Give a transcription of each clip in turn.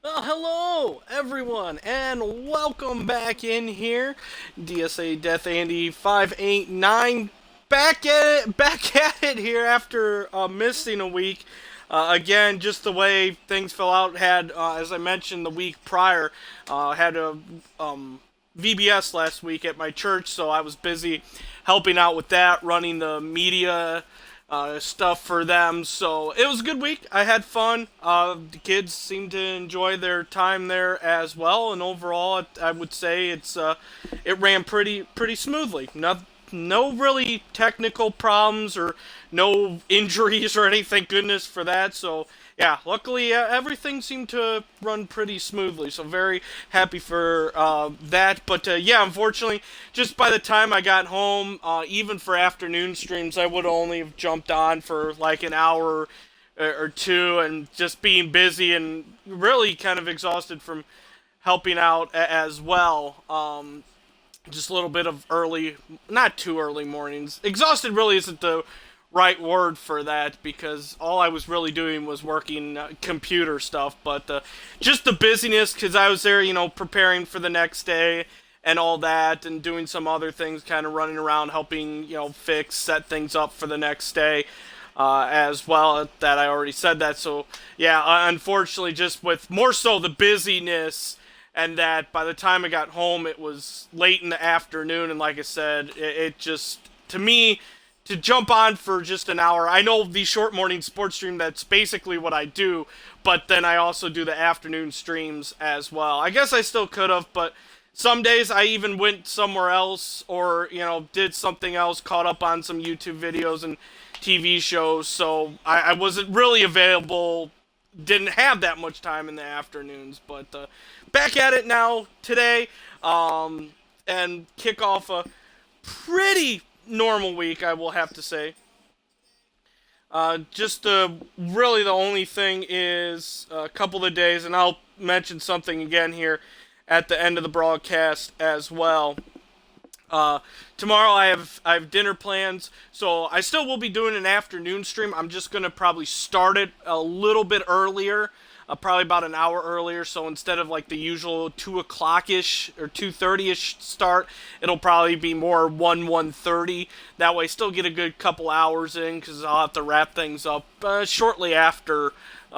Well, hello everyone, and welcome back in here. DSA Death Andy 589 back at it here after missing a week. Again, just the way things fell out. Had as I mentioned the week prior, had a VBS last week at my church, so I was busy helping out with that, running the media stuff for them. So it was a good week. I had fun. The kids seemed to enjoy their time there as well, and overall, I would say it ran pretty smoothly. No really technical problems or no injuries or anything. Goodness for that. So yeah, luckily everything seemed to run pretty smoothly. So very happy for that. But yeah, unfortunately, just by the time I got home, even for afternoon streams, I would only have jumped on for like an hour or two, and just being busy and really kind of exhausted from helping out as well. Just a little bit of early, not too early mornings. Exhausted really isn't the right word for that because all I was really doing was working computer stuff, but just the busyness because I was there, preparing for the next day and all that, and doing some other things, kind of running around helping, set things up for the next day. As well, that I already said that. So yeah, unfortunately, just with more so the busyness, and that by the time I got home, it was late in the afternoon. And like I said, it just, to me, to jump on for just an hour. I know the short morning sports stream, that's basically what I do, but then I also do the afternoon streams as well. I guess I still could have, but some days I even went somewhere else or, did something else, caught up on some YouTube videos and TV shows, so I wasn't really available, didn't have that much time in the afternoons, but back at it now today, and kick off a pretty normal week, I will have to say. Just really the only thing is a couple of days, and I'll mention something again here at the end of the broadcast as well. Tomorrow I have dinner plans, so I still will be doing an afternoon stream. I'm just gonna probably start it a little bit earlier, probably about an hour earlier. So instead of like the usual 2 o'clock ish or 2:30 ish start, it'll probably be more 1:30. That way, still get a good couple hours in because I'll have to wrap things up shortly after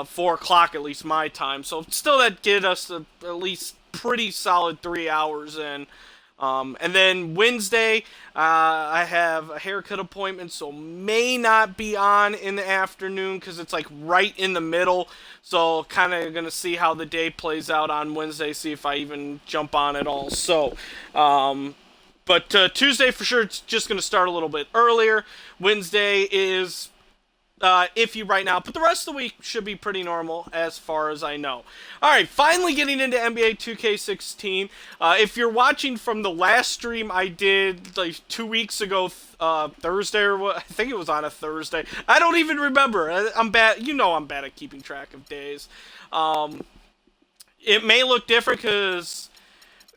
4 o'clock, at least my time. So still that get us at least pretty solid 3 hours in. And then Wednesday, I have a haircut appointment, so may not be on in the afternoon because it's like right in the middle. So kind of gonna see how the day plays out on Wednesday, see if I even jump on at all. So, but Tuesday for sure, it's just gonna start a little bit earlier. Wednesday is iffy right now, but the rest of the week should be pretty normal as far as I know. All right, finally getting into NBA 2K16. If you're watching from the last stream I did like 2 weeks ago, Thursday or what, I think it was on a Thursday. I don't even remember. I'm bad. I'm bad at keeping track of days. It may look different because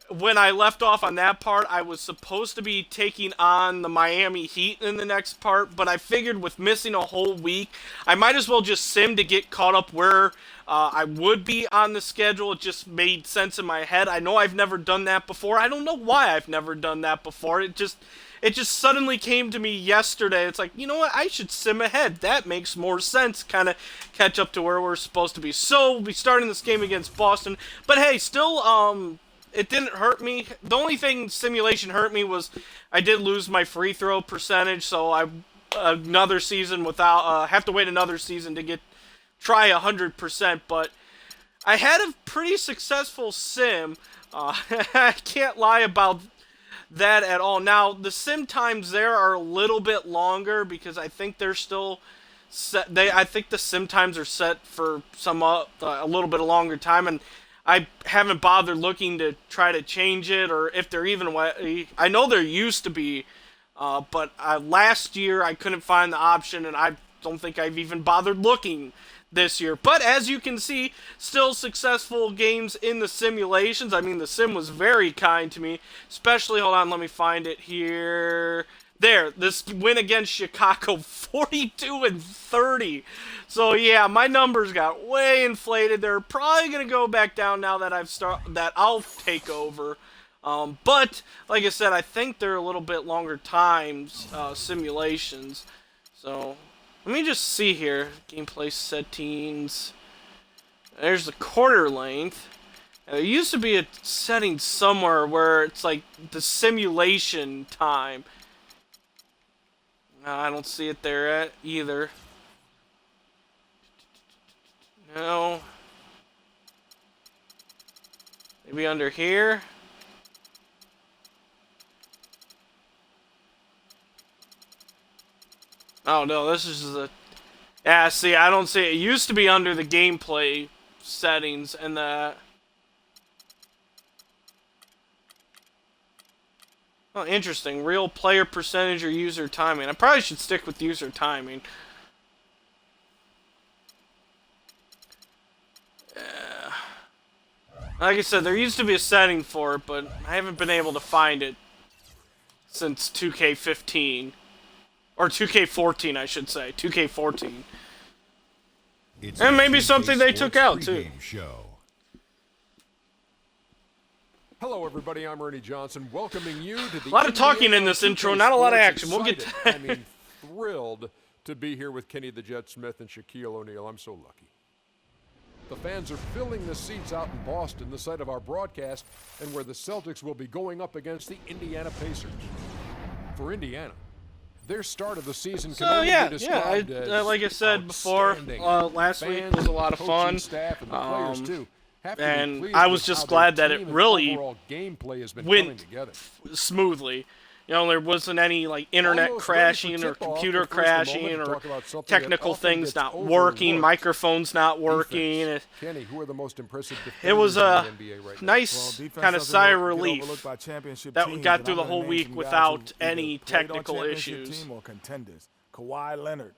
when I left off on that part, I was supposed to be taking on the Miami Heat in the next part, but I figured with missing a whole week, I might as well just sim to get caught up where I would be on the schedule. It just made sense in my head. I know I've never done that before. I don't know why I've never done that before. It just suddenly came to me yesterday. It's like, you know what? I should sim ahead. That makes more sense. Kind of catch up to where we're supposed to be. So we'll be starting this game against Boston. But hey, still, it didn't hurt me. The only thing simulation hurt me was I did lose my free throw percentage, so I another season without have to wait another season to get try 100%. But I had a pretty successful sim. I can't lie about that at all. Now the sim times there are a little bit longer because I think they're still set. I think the sim times are set for some a little bit longer time, and I haven't bothered looking to try to change it, or if they're even. I know there used to be, but last year I couldn't find the option, and I don't think I've even bothered looking this year. But as you can see, still successful games in the simulations. I mean, the sim was very kind to me, especially. Hold on, let me find it here. There, this win against Chicago, 42-30. So yeah, my numbers got way inflated. They're probably gonna go back down now that I'll take over. But like I said, I think they're a little bit longer times simulations. So let me just see here. Gameplay settings. There's the quarter length. There used to be a setting somewhere where it's like the simulation time. I don't see it there either. No. Maybe under here? Oh no, this is the... Yeah, see, I don't see it. It used to be under the gameplay settings and the... Oh, interesting. Real player percentage or user timing. I probably should stick with user timing. Like I said, there used to be a setting for it, but I haven't been able to find it since 2K15. Or 2K14, I should say. 2K14. And maybe something they took out, too. Hello, everybody. I'm Ernie Johnson, welcoming you to the... A lot of talking in this intro, not a lot of action. We'll get to that. I mean, thrilled to be here with Kenny the Jet Smith and Shaquille O'Neal. I'm so lucky. The fans are filling the seats out in Boston, the site of our broadcast, and where the Celtics will be going up against the Indiana Pacers. For Indiana, their start of the season can only be described as like I said before, last week was a lot of fun. Staff and the players too. And I was just glad that it really went smoothly. You know, there wasn't any, like, internet crashing or computer crashing or technical things not working, microphones not working. Kenny, who are the most impressive it was a nice kind of sigh of relief that we got through the whole week without any technical issues. Kawhi Leonard,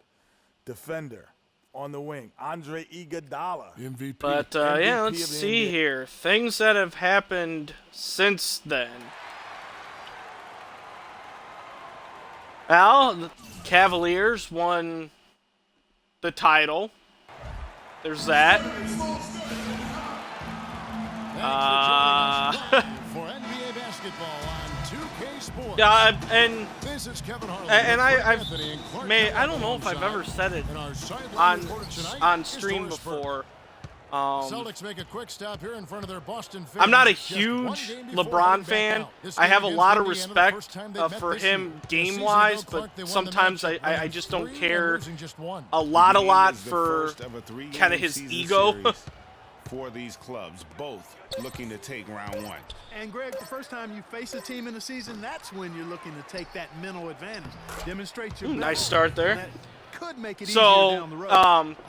defender. On the wing, Andre Iguodala, MVP. But yeah, let's see here. Things that have happened since then. Well, the Cavaliers won the title. There's that. Yeah, and I don't know if I've ever said it on stream before. Celtics make a quick stop here in front of their Boston fans. I'm not a huge LeBron fan. I have a lot of respect for him game-wise, but sometimes I just don't care a lot for kind of his ego. For these clubs, both looking to take round one. And Greg, the first time you face a team in the season, that's when you're looking to take that mental advantage. Demonstrate your nice start there. Could make it so,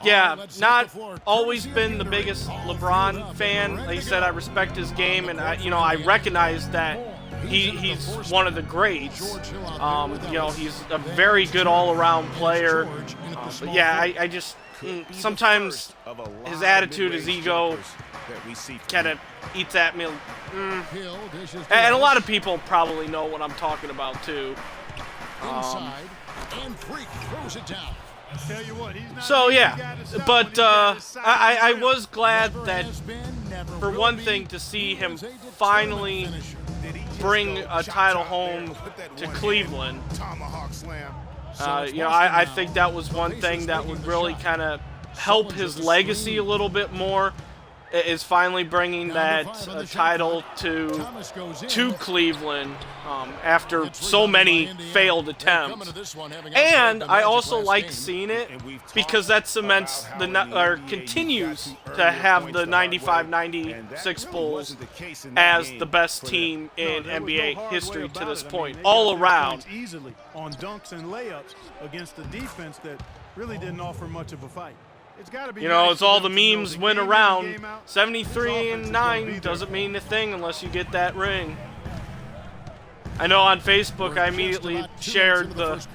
yeah, not always been the biggest LeBron fan. Like you said, I respect his game, and I recognize that he's one of the greats. He's a very good all-around player. But yeah, I just sometimes his attitude, his ego, kind of eats at me. And a lot of people probably know what I'm talking about too. And Freak throws it down. So yeah, but I was glad that, for one thing, to see him finally bring a title home to Cleveland. I think that was one thing that would really kind of help his legacy a little bit more, is finally bringing that title to Cleveland after so many failed attempts. And I also like seeing it because that cements continues to have the 95-96 Bulls as the best team in NBA history to this point, all around. Easily on dunks and layups against the defense that really didn't offer much of a fight. It's all the memes went around. 73-9 doesn't mean a thing unless you get that ring. I know on Facebook I immediately shared the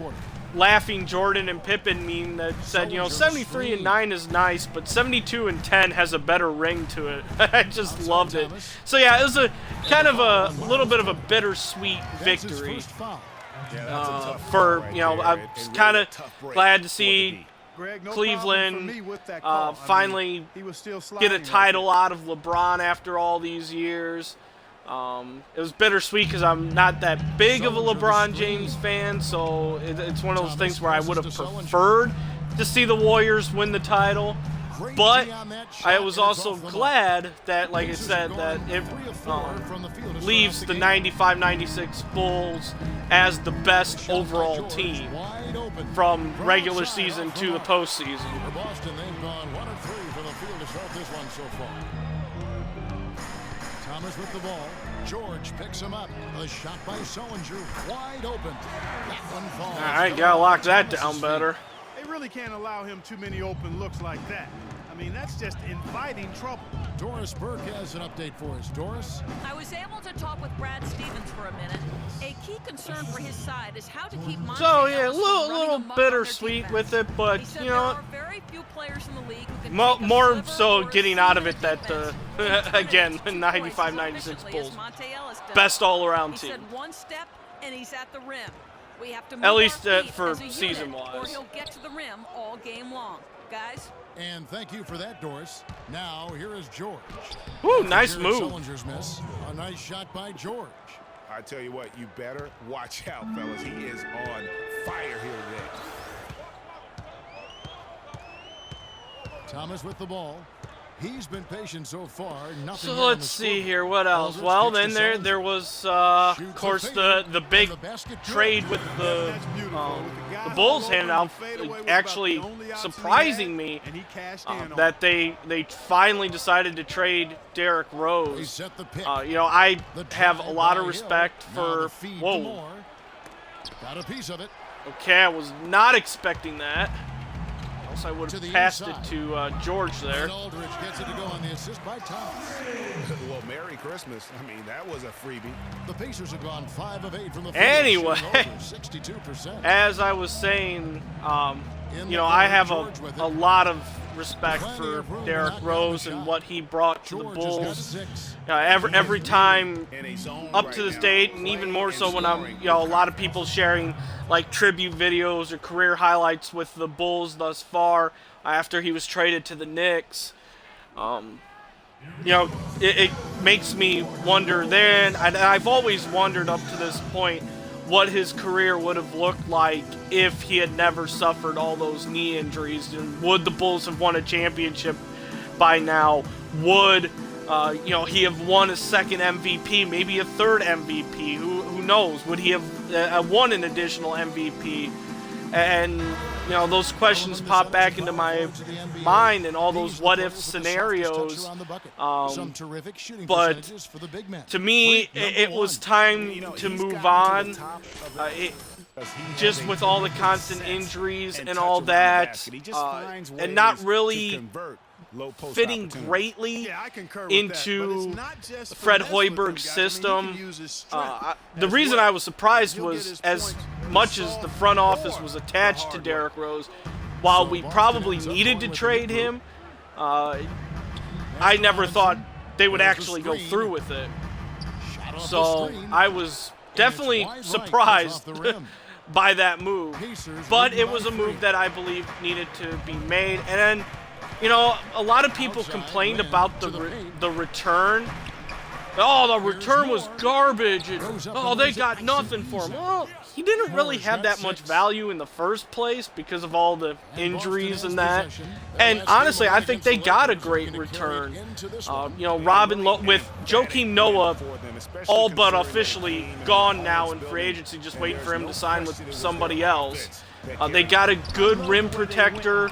laughing Jordan and Pippen meme that said, 73-9 is nice, but 72-10 has a better ring to it. I just loved it. So yeah, it was a kind of a little bit of a bittersweet victory. For right you know, there, I'm and really kind a of tough break glad to for the see D. Greg, no problem for Cleveland me with that call. I mean, finally he was still get sliding a right title there. out of LeBron after all these years. It was bittersweet because I'm not that big of a LeBron James fan, so it's one of those things where I would have preferred to see the Warriors win the title. But I was also glad that, like I said, that it leaves the 95-96 Bulls as the best overall team from regular season to the postseason. For Boston, they've gone 1 of 3 from the field to start this one so far. Thomas with the ball. George picks him up. A shot by Sullinger. Wide open. That one falls. All right, gotta lock that down better. They really can't allow him too many open looks like that. I mean, that's just inviting trouble. Doris Burke has an update for us. Doris? I was able to talk with Brad Stevens for a minute. A key concern for his side is how to keep Monte So yeah, a Ellis from running little amok on their bittersweet defense. with it, but He said you there know, are very few players in the league who can take a more sliver so or a getting out of seam it in that defense the and turn it again into 2 the points 95-96 as efficiently Bulls as Monte Ellis does. best all-around He team. said one step and he's at the rim. We have to move At least our feet for as a unit, season-wise. or he'll get to the rim all game long. Guys, And thank you for that, Doris. Now, here is George. Ooh, nice Jared move. Sullinger's miss. A nice shot by George. I tell you what, you better watch out, fellas. He is on fire here today. Thomas with the ball. He's been patient so far. Nothing So yet on let's the see scoreboard. here, what else? Aldridge Well, kicks then to there Sullinger. was of Shoots course a fadeaway, the and big the basket good. trade with the That's beautiful. With the guy the Bulls all handed over, out, the fadeaway was about actually the only option he surprising had, me and he cashed in on it. that they finally decided to trade Derrick He Rose. set the pick. You know, I The have drive a lot by of Hill. respect Now for. the feed to Whoa. Moore. Got a piece of it. Okay, I was not expecting that. Else I would To have the passed inside. it to George there. And Aldridge gets it to go on the assist by Thomas. Well, Merry Christmas. I mean, that was a freebie. The Pacers have gone 5 of 8 from the field. Anyway. shooting over 62%. As I was saying, you know, I have a lot of respect for Derrick Rose and what he brought to the George has got Bulls. 6. Every time In a zone up right to this now, date, and even more so when I'm, you know, a lot of people sharing like tribute videos or career highlights with the Bulls thus far after he was traded to the Knicks. You know, it makes me wonder then, and I've always wondered up to this point what his career would have looked like if he had never suffered all those knee injuries, and would the Bulls have won a championship by now? Would you know, he have won a second MVP, maybe a third MVP? Who knows? Would he have won an additional MVP? And you know, those questions pop back into my mind, and all those what-if scenarios. But to me, it was time to move on. Just with all the constant injuries and all that, and not really fitting greatly Yeah, I concur with that, but into it's not just for Fred mess with him, Hoiberg's guys. I mean, he system. can use his strength The as reason well. I was surprised He'll get was his as points much as the front office soft was or attached hard to work. Derrick Rose, while we probably needed to trade him, I never thought they would actually go through with it. So I was definitely surprised by that move. But it was a move that I believe needed to be made. And then, you know, a lot of people complained about the return. Oh, the return was garbage. And, oh, they got nothing for him. Well, he didn't really have that much value in the first place because of all the injuries and that. And honestly, I think they got a great return. You know, with Joakim Noah all but officially gone now in free agency, just waiting for him to sign with somebody else. They got a good rim protector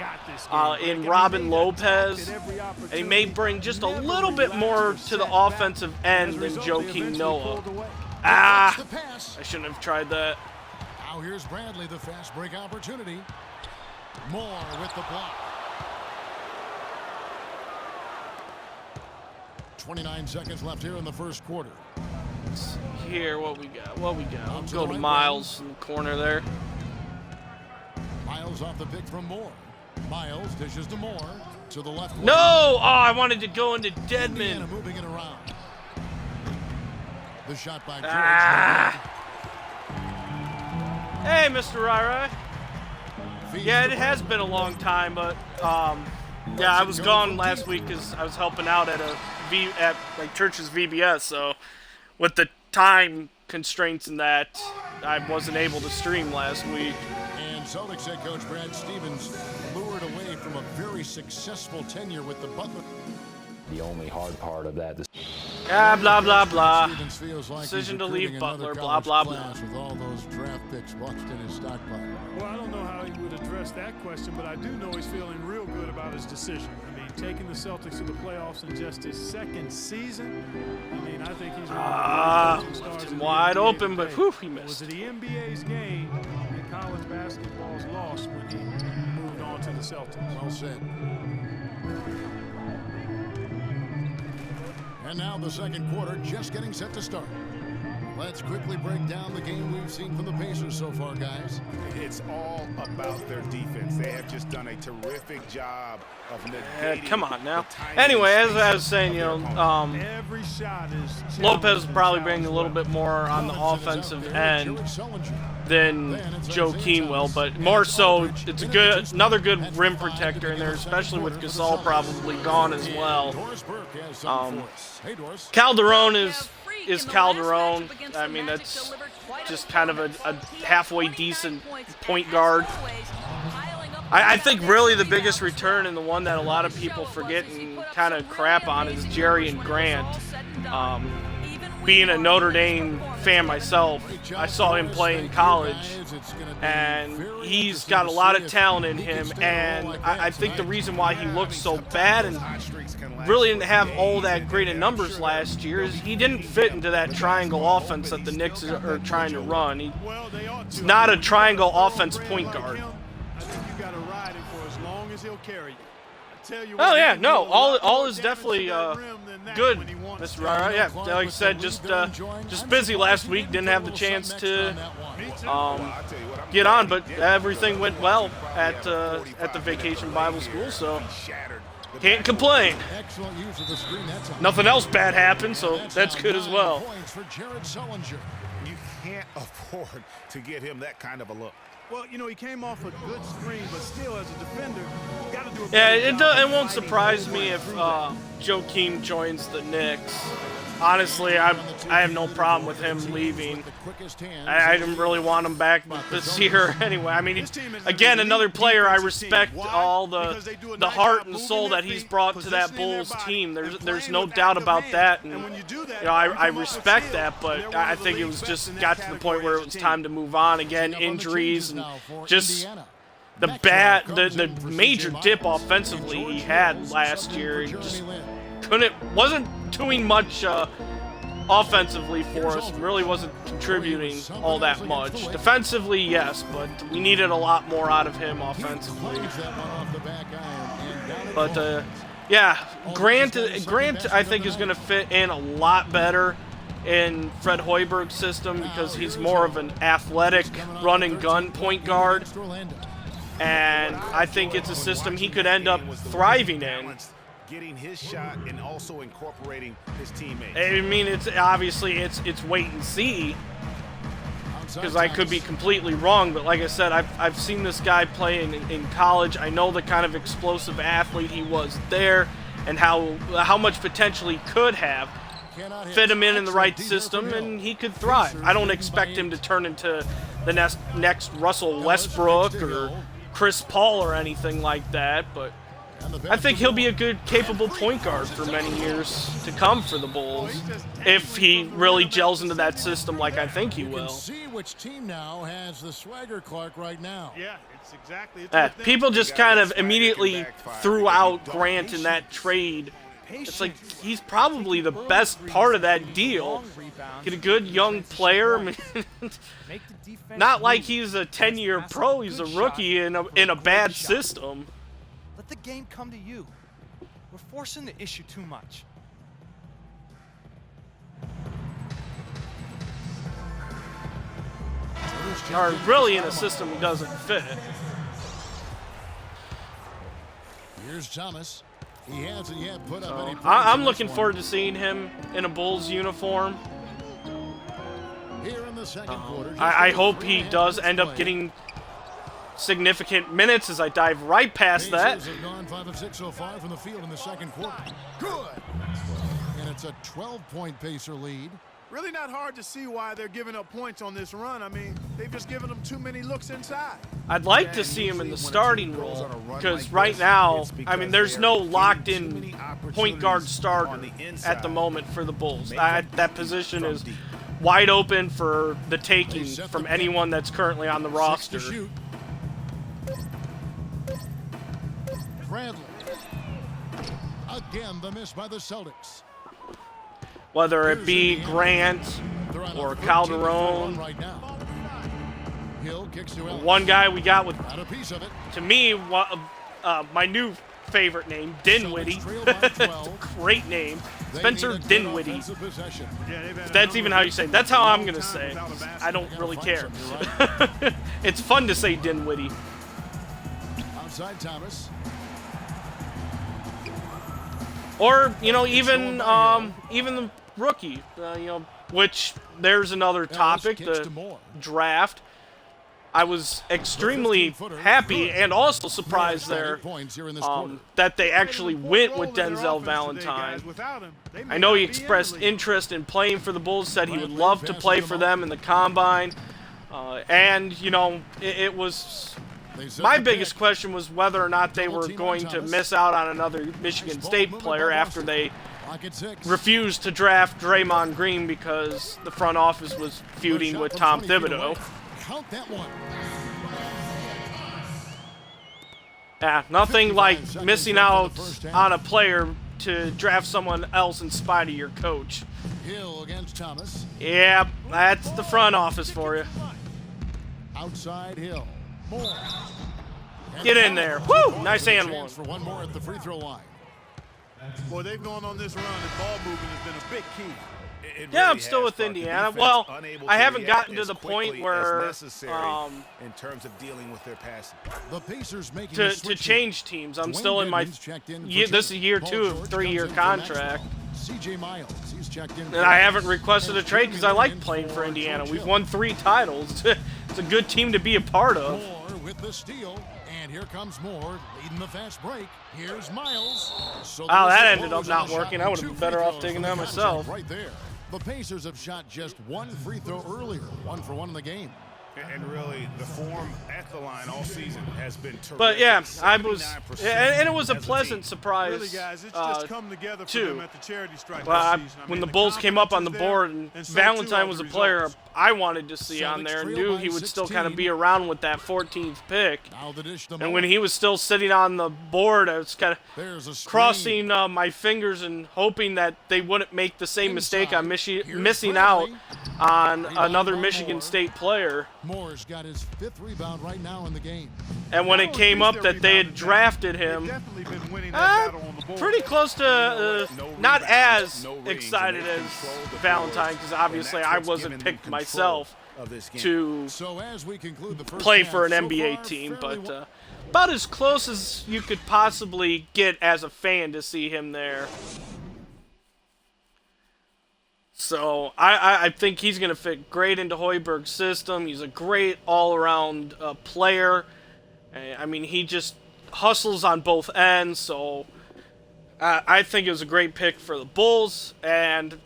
in Robin Lopez, and he may bring just a little bit more to the offensive end than Joakim Noah. I shouldn't have tried that. Now here's Bradley, the fast break opportunity. Moore with the block. 29 seconds left here in the first quarter. Here, what we got? I'll go to Miles in the corner there. Miles off the pick from Moore. Miles dishes to Moore. To the left. No! Oh, I wanted to go into Indiana Deadman. moving it around. The shot by George. Hey, Mr. Rai. Yeah, it has been a long time, but yeah, I was gone last week because I was helping out at my church's VBS. So with the time constraints and that, I wasn't able to stream last week. And Celtics head coach Brad Stevens lured away from a very successful tenure with the Butler. The only hard part of that. Yeah, blah blah blah. Stevens feels like Decision he's to leave recruiting Butler. another Blah blah blah. college class with all those draft picks watched in his stockpile. Well, I don't know how he would address that question, but I do know he's feeling real good about his decision. I mean, taking the Celtics to the playoffs in just his second season. I mean, I think he's left him wide open, but whew, he missed. Was it the NBA's game and college basketball's loss when he moved on to the Celtics? Well said. And now the second quarter just getting set to start. Let's quickly break down the game we've seen from the Pacers so far, guys. It's all about their defense. They have just done a terrific job of negating. Come on now. Anyway, as I was saying, every shot is Lopez probably bring a little bit more on the offensive end than Joakim will, but more so, it's another good rim protector in there, especially with Gasol probably gone as well. Calderon is Calderon. I mean, that's just kind of a halfway decent point guard. I think really the biggest return and the one that a lot of people forget and kind of crap on is Jerry and Grant. Being a Notre Dame fan myself, I saw him play in college, and he's got a lot of talent in him, and I think the reason why he looked so bad and really didn't have all that great in numbers last year is he didn't fit into that triangle offense that the Knicks are trying to run. He's not a triangle offense point guard. I think you got to ride him for as long as he'll carry you. Oh yeah, no, all is definitely good, Mr. Rara. Yeah, like I said, just busy last week, didn't have the chance to get on, but everything went well at the Vacation Bible School, so can't complain. Nothing else bad happened, so that's good as well. You can't afford to get him that kind of a look. Well, you know, he came off a good screen, but still, as a defender, you got to do a it won't surprise me if Joakim joins the Knicks. Honestly, I have no problem with him leaving. I didn't really want him back this year anyway. I mean, again, another player I respect all the heart and soul that he's brought to that Bulls team. There's no doubt about that, and I respect that. But I think it was just got to the point where it was time to move on. Again, injuries and just the major dip offensively he had last year. He just wasn't doing much offensively for us. Really wasn't contributing all that much. Defensively, yes, but we needed a lot more out of him offensively. But yeah, Grant I think is going to fit in a lot better in Fred Hoiberg's system because he's more of an athletic run and gun point guard, and I think it's a system he could end up thriving in. Getting his shot and also incorporating his teammates. I mean, it's obviously it's wait and see, because I could be completely wrong. But like I said, I've seen this guy play in college. I know the kind of explosive athlete he was there, and how much potential he could have. Fit him in the right system, and he could thrive. I don't expect him to turn into the next Russell Westbrook or Chris Paul or anything like that, but I think he'll be a good, capable point guard for many years to come for the Bulls if he really gels into that system like I think he will. See which team now has the swagger Clark right now. Yeah, it's exactly. People just kind of immediately threw out Grant in that trade. It's like he's probably the best part of that deal. Get a good young player. I mean, not like he's a 10-year pro. He's a rookie in a bad system. Let the game come to you. We're forcing the issue too much. Or really in a system that doesn't fit. Here's Thomas. He hasn't yet put up any. I'm looking forward to seeing him in a Bulls uniform. Here in the the second quarter. I hope he does end up getting significant minutes as I dive right past that. Pacers have gone 5 of 6 so far from the field in the second quarter. Good. And it's a 12-point Pacer lead. Really not hard to see why they're giving up points on this run. I mean, they've just given them too many looks inside. I'd like to see him in the starting role because right now, I mean, there's no locked-in point guard starter at the moment for the Bulls. That position is wide open for the taking from anyone that's currently on the roster. Bradley. Again, the miss by the Celtics. Whether it be Grant or Calderon. Right now. Hill kicks to Ellis. One guy we got with, Got a piece of it. to me, my new favorite name, Dinwiddie. It's a great name. Spencer Dinwiddie. If that's even how you say it. That's how I'm going to say it. I don't really care. It's fun to say Dinwiddie. Outside Thomas. Or, you know, even the rookie, you know, which there's another topic, the draft. I was extremely happy and also surprised there that they actually went with Denzel Valentine. I know he expressed interest in playing for the Bulls, said he would love to play for them in the Combine. And, you know, it was... My biggest question was whether or not they were going to miss out on another Michigan State player after they refused to draft Draymond Green because the front office was feuding with Tom Thibodeau. Count that one. Yeah, nothing like missing out on a player to draft someone else in spite of your coach. Hill against Thomas. Yeah, that's the front office for you. Outside Hill. Moore. Get in there. Woo! Nice and one. For one more at the free throw line. Boy, they've gone on this run, and ball movement has been a big key. Yeah, I'm still with Indiana. Well, I haven't gotten to the point where in terms of dealing with their passing. The Pacers making to change teams. I'm still in my this is year 2 of 3-year contract. CJ Miles, he's checked in. And I haven't requested a trade because I like playing for Indiana. We've won 3 titles. It's a good team to be a part of. Moore with the steal, and here comes Moore leading the fast break. Here's Miles. So that ended up not working. I would have been better off taking that myself. Right there. The Pacers have shot just 1 free throw earlier, 1 for 1 in the game. And really, the form at the line all season has been terrific. But yeah, I was, and it was a pleasant surprise, Really, guys, it's just come together for too. them at the charity strike Well, this season. when the Bulls came up on the board and Valentine was a player I wanted to see on there, knew he would still kind of be around with that 14th pick. And when he was still sitting on the board, I was kind of crossing my fingers and hoping that they wouldn't make the same mistake on missing out on another Michigan State player. Moore's got his 5th rebound right now in the game. And when it came up that they had drafted him, pretty close to not as excited as Valentine, because obviously I wasn't picked myself to play for an NBA team, but about as close as you could possibly get as a fan to see him there. So I think he's going to fit great into Hoiberg's system. He's a great all-around player. I mean, he just hustles on both ends. So I think it was a great pick for the Bulls. And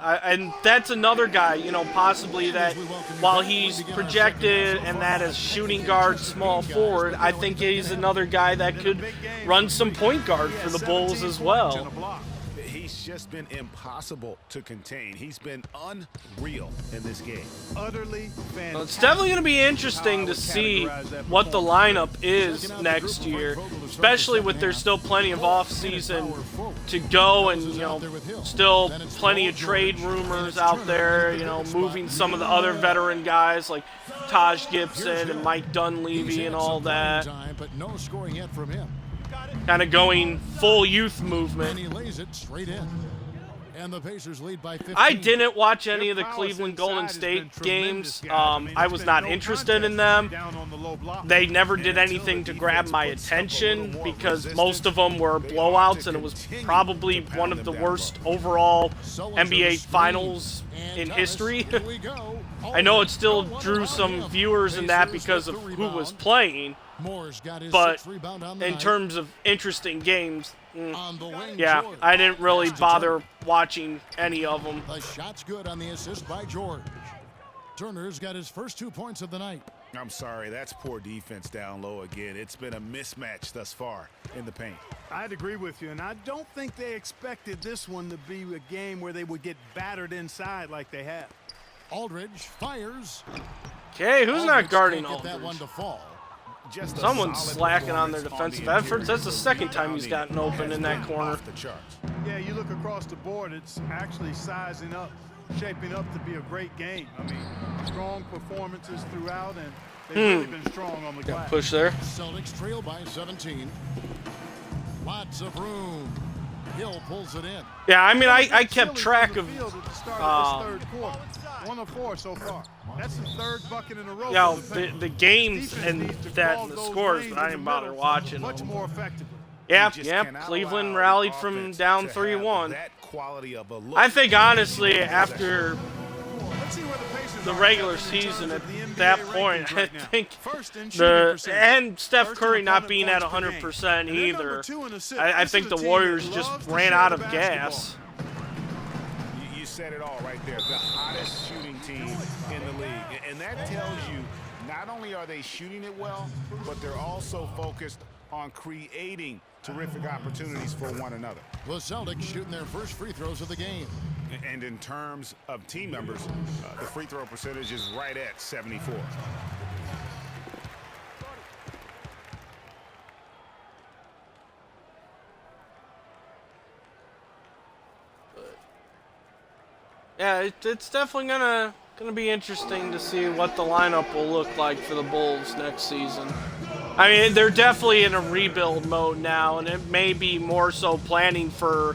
that's another guy, you know, possibly that while he's projected and that as shooting guard, small forward, I think he's another guy that could run some point guard for the Bulls as well. He's just been impossible to contain. He's been unreal in this game. Utterly fantastic. Well, it's definitely going to be interesting to see what the lineup is next year, especially with there's still plenty of off-season to go and, you know, still plenty of trade rumors out there, you know, moving some of the other veteran guys like Taj Gibson and Mike Dunleavy and all that. But no scoring yet from him. Kind of going full youth movement. And he lays it straight in. And the Pacers lead by 15. I didn't watch any of the Cleveland Golden State games. I was not interested in them. They never did anything to grab my attention because most of them were blowouts, and it was probably one of the worst overall NBA finals in history. Here we go. I know it still drew some viewers in that because of who was playing, but in terms of interesting games, yeah, I didn't really bother watching any of them. The shot's good on the assist by George. Turner's got his first 2 points of the night. I'm sorry, that's poor defense down low again. It's been a mismatch thus far in the paint. I'd agree with you, and I don't think they expected this one to be a game where they would get battered inside like they have. Aldridge fires. Okay, who's not guarding Aldridge can't get that one Aldridge? to fall. Someone's slacking on their defensive efforts. That's the second time he's gotten open in that corner. Yeah, you look across the board, it's actually sizing up, shaping up to be a great game. I mean, strong performances throughout, and they've really been strong on the glass. Push there. Celtics trail by 17. Lots of room. Hill pulls it in. Yeah, I mean, I kept track of. 1 of 4 so far. That's the third bucket in a row. Yeah, the games and that and the scores, but I didn't bother watching much them. more effectively. Yeah, Cleveland rallied from down 3-1. I think honestly, after the regular season, at that point, I think and Steph Curry not being at 100% either, I think the Warriors just ran out of gas. You said it all right there. The hottest shooting team in the league. And that tells you not only are they shooting it well, but they're also focused on creating terrific opportunities for one another. The Celtics shooting their first free throws of the game. And in terms of team numbers, the free throw percentage is right at 74. Yeah, it's definitely gonna be interesting to see what the lineup will look like for the Bulls next season. I mean, they're definitely in a rebuild mode now, and it may be more so planning for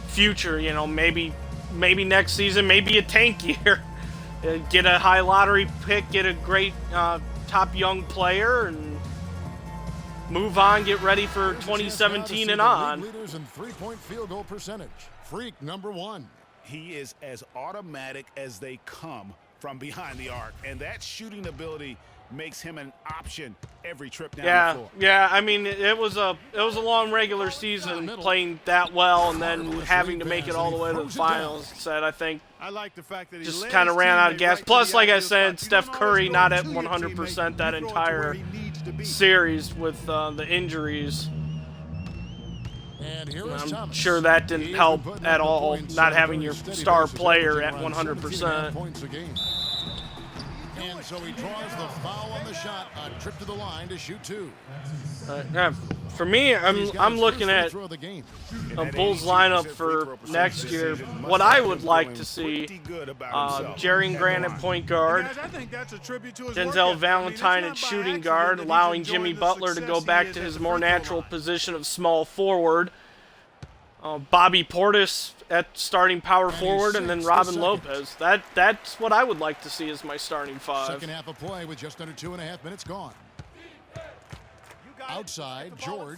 future. You know, maybe next season, maybe a tank year. Get a high lottery pick, get a great top young player, and move on. Get ready for 2017 and on. Leaders in three-point field goal percentage. Freak number 1. He is as automatic as they come from behind the arc, and that shooting ability makes him an option every trip down the floor. Yeah. I mean, it was a long regular season playing that well, and then having to make it all the way to the finals. I think I like the fact that he just kind of ran out of gas. Plus, like I said, Steph Curry not at 100% that entire series with the injuries. And here I'm Thomas. sure that didn't help at all, not having your star player at 100%. And so he draws the foul on the shot, a trip to the line to shoot 2. Yeah, for me, I'm looking at a Bulls lineup for next year. What I would like to see, Jerry Grant at point guard, Denzel Valentine at shooting guard, allowing Jimmy Butler to go back to his more natural position of small forward, Bobby Portis at starting power forward, and then Robin Lopez. That's what I would like to see as my starting 5. Second half of play with just under 2.5 minutes gone. Outside, George.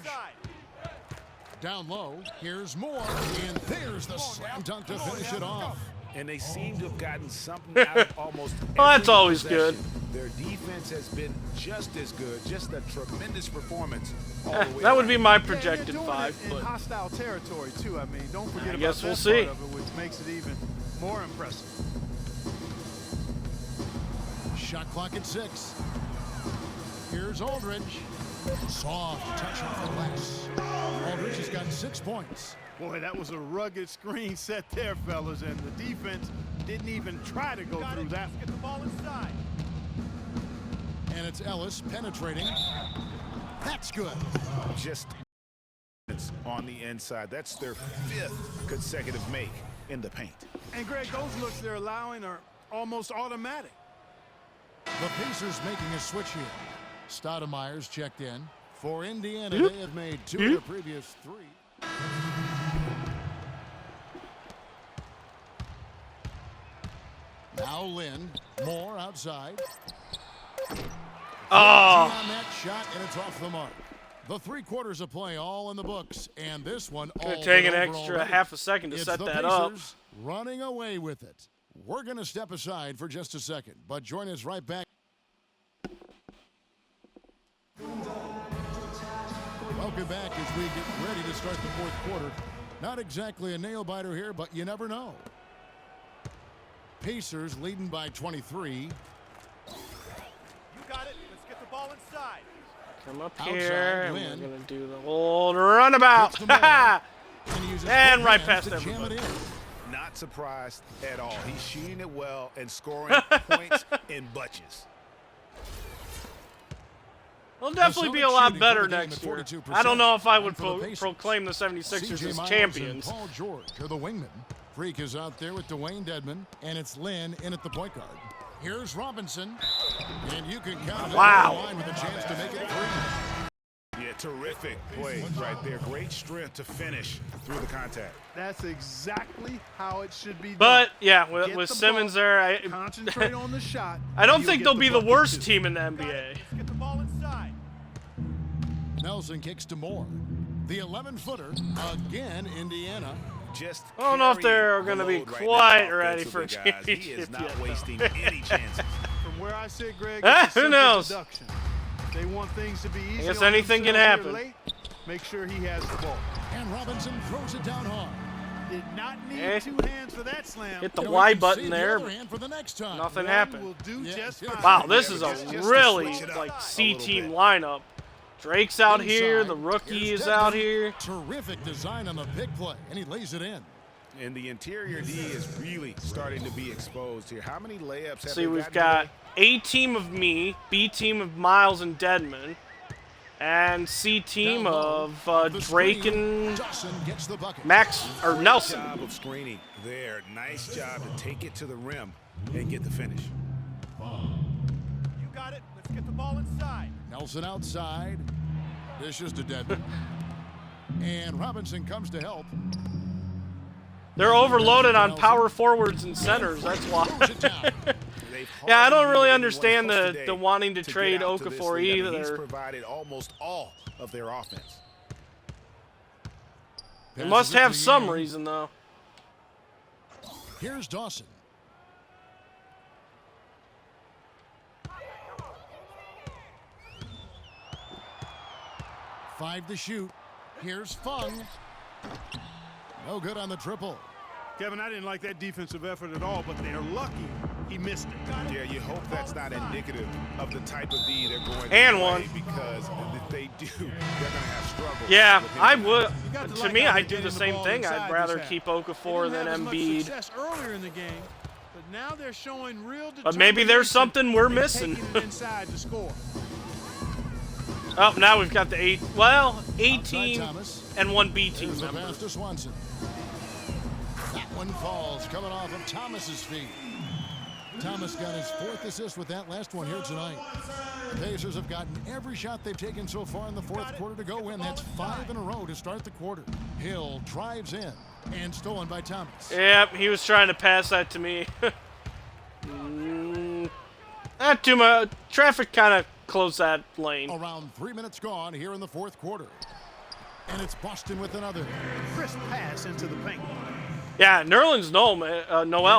Down low, here's Moore, and there's the slam dunk to finish it off. And they seem to have gotten something out of almost Well, that's every always possession. good. Their defense has been just as good, just a tremendous performance. All the way That would be around. my projected 5, in but hostile territory too. I mean, don't forget I about guess we'll that see. part of it, which makes it even more impressive. Shot clock at 6. Here's Aldridge. Soft touch off the glass. Aldridge has got 6 points. Boy, that was a rugged screen set there, fellas, and the defense didn't even try to go through that. Get the ball inside. And it's Ellis penetrating. That's good. Just on the inside. That's their 5th consecutive make in the paint. And Greg, those looks they're allowing are almost automatic. The Pacers making a switch here. Stoudemire's checked in. For Indiana, they have made 2 of the previous 3. Now Lynn. Moore outside. oh, On that shot, and it's off the mark. The 3 quarters of play all in the books, and this one all could take an but over extra already. half a second to It's set the that up. Pacers running away with it. We're going to step aside for just a second, but join us right back. Welcome back as we get ready to start the fourth quarter. Not exactly a nail-biter here, but you never know. Pacers leading by 23. You got it. Let's get the ball inside. Come up Outside, here, and Lynn. we're going to do the old runabout. And right past everybody. everybody. Not surprised at all. He's shooting it well and scoring points in bunches. They'll definitely be a lot better next year. I don't know if I would proclaim the 76ers as champions. Paul George are the wingmen. Freak is out there with Dwayne Dedmon, and it's Lynn in at the point guard. Here's Robinson, and you can count it on the line with a chance to make it three. Yeah, terrific play right there. Great strength to finish through the contact. That's exactly how it should be done. But yeah, Get with the Simmons ball, there, concentrate on the shot. I don't You'll think get they'll the be the bucket worst too. team in the NBA. Let's get the ball inside. Nelson kicks to Moore. The 11-footer, again, Indiana. Just I don't know if they're going to be load right quite now ready for a offensively, guys. He is championship not yet, wasting though. any chances. From where I sit, Greg, Ah, it's a who simple knows? deduction. They want things to be easy. guess on anything can themselves here happen. late. Make sure he has the ball. And Robinson throws it down hard. Did not need Eh. two hands for that slam. Hit the You know, Y we can button save there. The other hand for the next time. Nothing One happened. will do Yeah, just yeah. fine. Wow, this is Just a to really switch it up like a C-team little lineup. Drake's out here, Inside, the rookie here's is out Dedmon. here. Terrific design on the big play, and he lays it in. And the interior D is really starting to be exposed here. How many layups have See, they we've gotten got today? A team of me, B team of Miles and Dedmon, and C team Down low, of off the Drake screen, and Dawson gets the bucket. Max or Great Nelson. job of screening there. Nice job to take it to the rim and get the finish. You got it. Let's get the ball inside. Nelson outside. Dishes to Dedmon. And Robinson comes to help. They're overloaded on power forwards and centers. That's why. Throws it down. They've Yeah, I don't hardly really needed understand anyone the else today wanting to get trade out to this Okafor lead. I mean, he's either. provided almost all of their offense. They Passes must it have to some Yang. reason though. Here's Dawson. Five to shoot. Here's Fung. No good on the triple. Kevin, I didn't like that defensive effort at all, but they're lucky he missed it. Yeah, you hope that's not indicative of the type of D they're going to And play, one. because if they do, they're going to have struggles. Yeah, with him. I would. got to To like me, how I they're do getting the the same ball thing. I'd inside rather this half. keep They Okafor didn't than have as much Embiid. success earlier in the game, but now they're showing real But maybe there's determination something we're in missing. taking it inside to score. Oh, now we've got the A Outside team Thomas. and one B team Here's the member. pass to Swanson. That one falls, coming off of Thomas's feet. Thomas got his fourth assist with that last one here tonight. The Pacers have gotten every shot they've taken so far in the fourth quarter to go in. That's 5 in a row to start the quarter. Hill drives in and stolen by Thomas. Yep, he was trying to pass that to me. Not too much. Traffic kind of closed that lane. Around 3 minutes gone here in the fourth quarter. And it's Boston with another. Crisp pass into the paint. Yeah, Nerlens Noel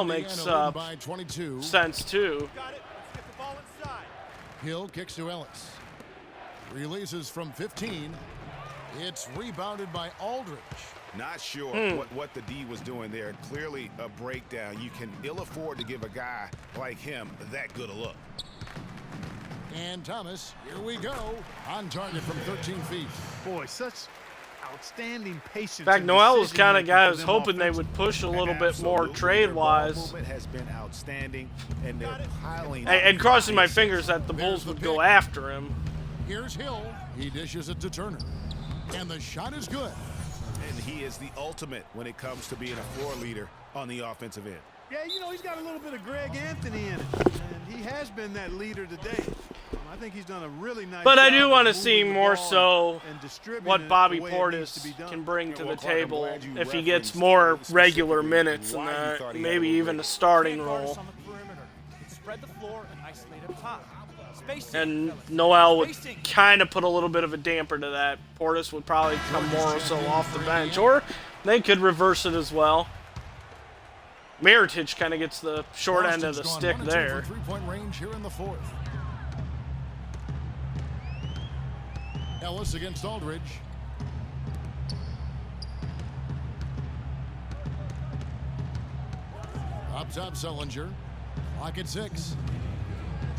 makes Indiana leading by 22. sense too. Got it. Let's get the ball inside. Hill kicks to Ellis. Releases from 15. It's rebounded by Aldridge. Not sure what the D was doing there. Clearly a breakdown. You can ill afford to give a guy like him that good a look. And Thomas, here we go, on target from 13 feet. Boy, such outstanding patience. In fact, and Noel was kind of decision-making guy I for was them hoping they offensively. would push a little bit more Absolutely. Their ball trade-wise. movement has been outstanding, and they're piling up And crossing my assists. fingers that the There's Bulls the would go pick. after him. Here's Hill. He dishes it to Turner. And the shot is good. And he is the ultimate when it comes to being a floor leader on the offensive end. Yeah, you know, he's got a little bit of Greg Anthony in it, and he has been that leader today. I think he's done a really nice But I job do of want to moving see the more ball so and distributing what it Bobby the way it needs to be Portis done. can bring to well, the Clark, I'm table glad you if he gets referenced more specifically regular minutes than why you that, thought he had maybe a little even a break. starting Can't guard role. us on the perimeter. Spread the floor and isolate up top. Spacing, And fellas. Noel would Spacing. kind of put a little bit of a damper to that. Portis would probably come more so off the bench, or they could reverse it as well. Miritich kind of gets the short end of the Boston's stick gone 1 and 2 there. from three-point range here in the fourth. Ellis against Aldridge. Up top, Sullinger. Clock at 6.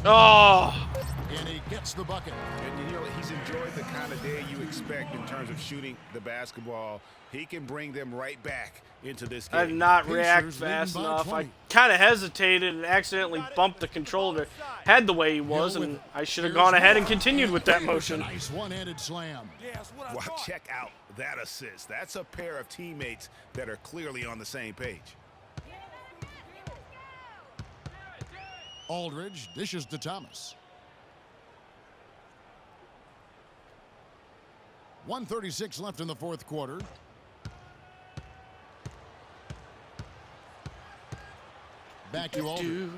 Oh! And he gets the bucket. And you know, he's enjoyed the kind of day you expect in terms of shooting the basketball. He can bring them right back into this game. I did not Pacers react leading fast by enough. 20. I kind of hesitated and accidentally bumped the controller. Had the way he was, Hill and with I should have here's gone ahead and Moore. continued with that motion. Nice one-handed slam. Well, check out that assist. That's a pair of teammates that are clearly on the same page. Aldridge dishes to Thomas. 1:36 left in the fourth quarter. Back to Aldridge.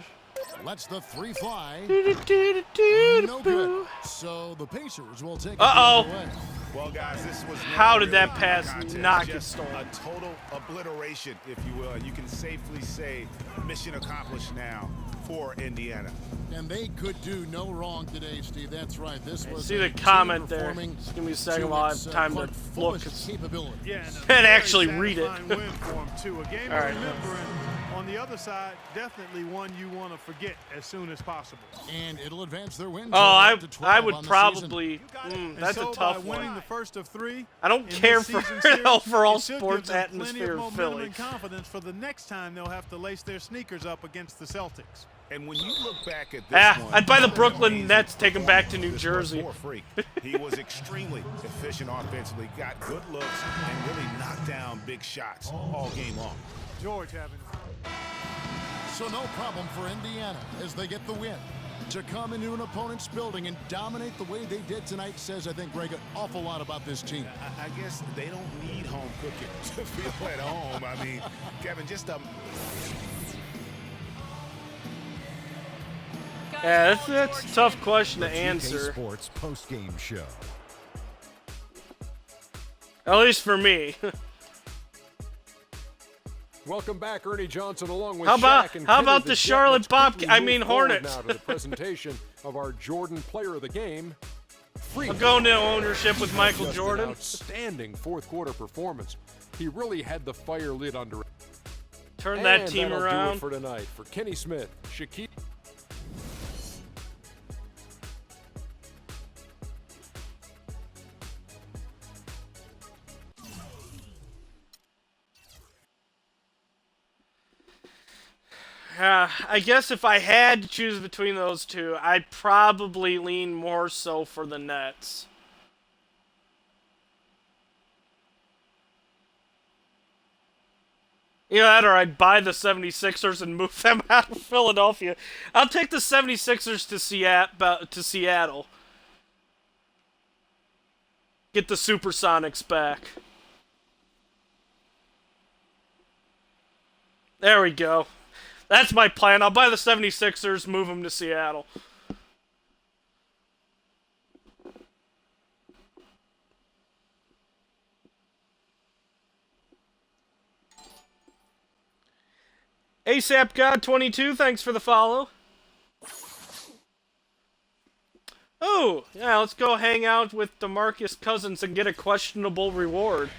Lets the three fly. No good. So the Pacers will take it the other way. Well, guys, this was How did really that pass a contest, not get just stolen? a total obliteration, if you will. And you can safely say mission accomplished now for Indiana. And they could do no wrong today, Steve. That's right. This was See a the team comment there. performing Just give me a second to while I have its, time to fullest look. capability. Yeah, And actually read it. satisfying win for him too. A game All to right. remember, and on the other side, definitely one you want to forget as soon as possible. And it'll advance their win. Oh, I total to 12 would on the probably. And That's so a tough by winning one. the first of 3, I don't in care this for season an series, overall it should sports give them plenty atmosphere of of momentum Philly. and confidence for the next time they'll have to lace their sneakers up against the Celtics. And when you look back at this one, I'd buy the another Brooklyn amazing Nets, take him back to New performance Jersey. for Freak. He was extremely efficient offensively, got good looks, and really knocked down big shots all game long. George having So no problem for Indiana as they get the win. To come into an opponent's building and dominate the way they did tonight says, I think, Greg, an awful lot about this team. I guess they don't need home cooking to feel at home. I mean, Kevin, just Yeah, that's a tough question to answer. Sports post-game show. At least for me. Welcome back, Ernie Johnson, along with How about- Shaq and how Kenny about the the Jet. Charlotte Let's Bob- quickly I move mean forward Hornets. now to the presentation of our Jordan Player of the Game. Freak. I'm going to ownership with Michael Just Jordan. An outstanding fourth quarter performance. He really had the fire lit under it. Turn that team that'll do around. it for tonight. For Kenny Smith, Shaquille. I guess if I had to choose between those two, I'd probably lean more so for the Nets. Either that or I'd buy the 76ers and move them out of Philadelphia. I'll take the 76ers to Seattle. Get the Supersonics back. There we go. That's my plan. I'll buy the 76ers, move them to Seattle. ASAP God 22, thanks for the follow. Oh, yeah, let's go hang out with DeMarcus Cousins and get a questionable reward.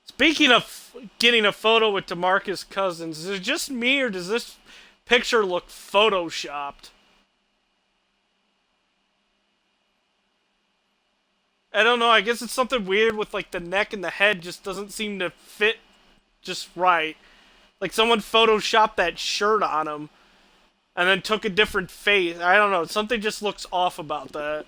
Speaking of getting a photo with DeMarcus Cousins, is it just me or does this picture look photoshopped? I don't know, I guess it's something weird with like the neck and the head just doesn't seem to fit just right. Like someone photoshopped that shirt on him and then took a different face. I don't know, something just looks off about that.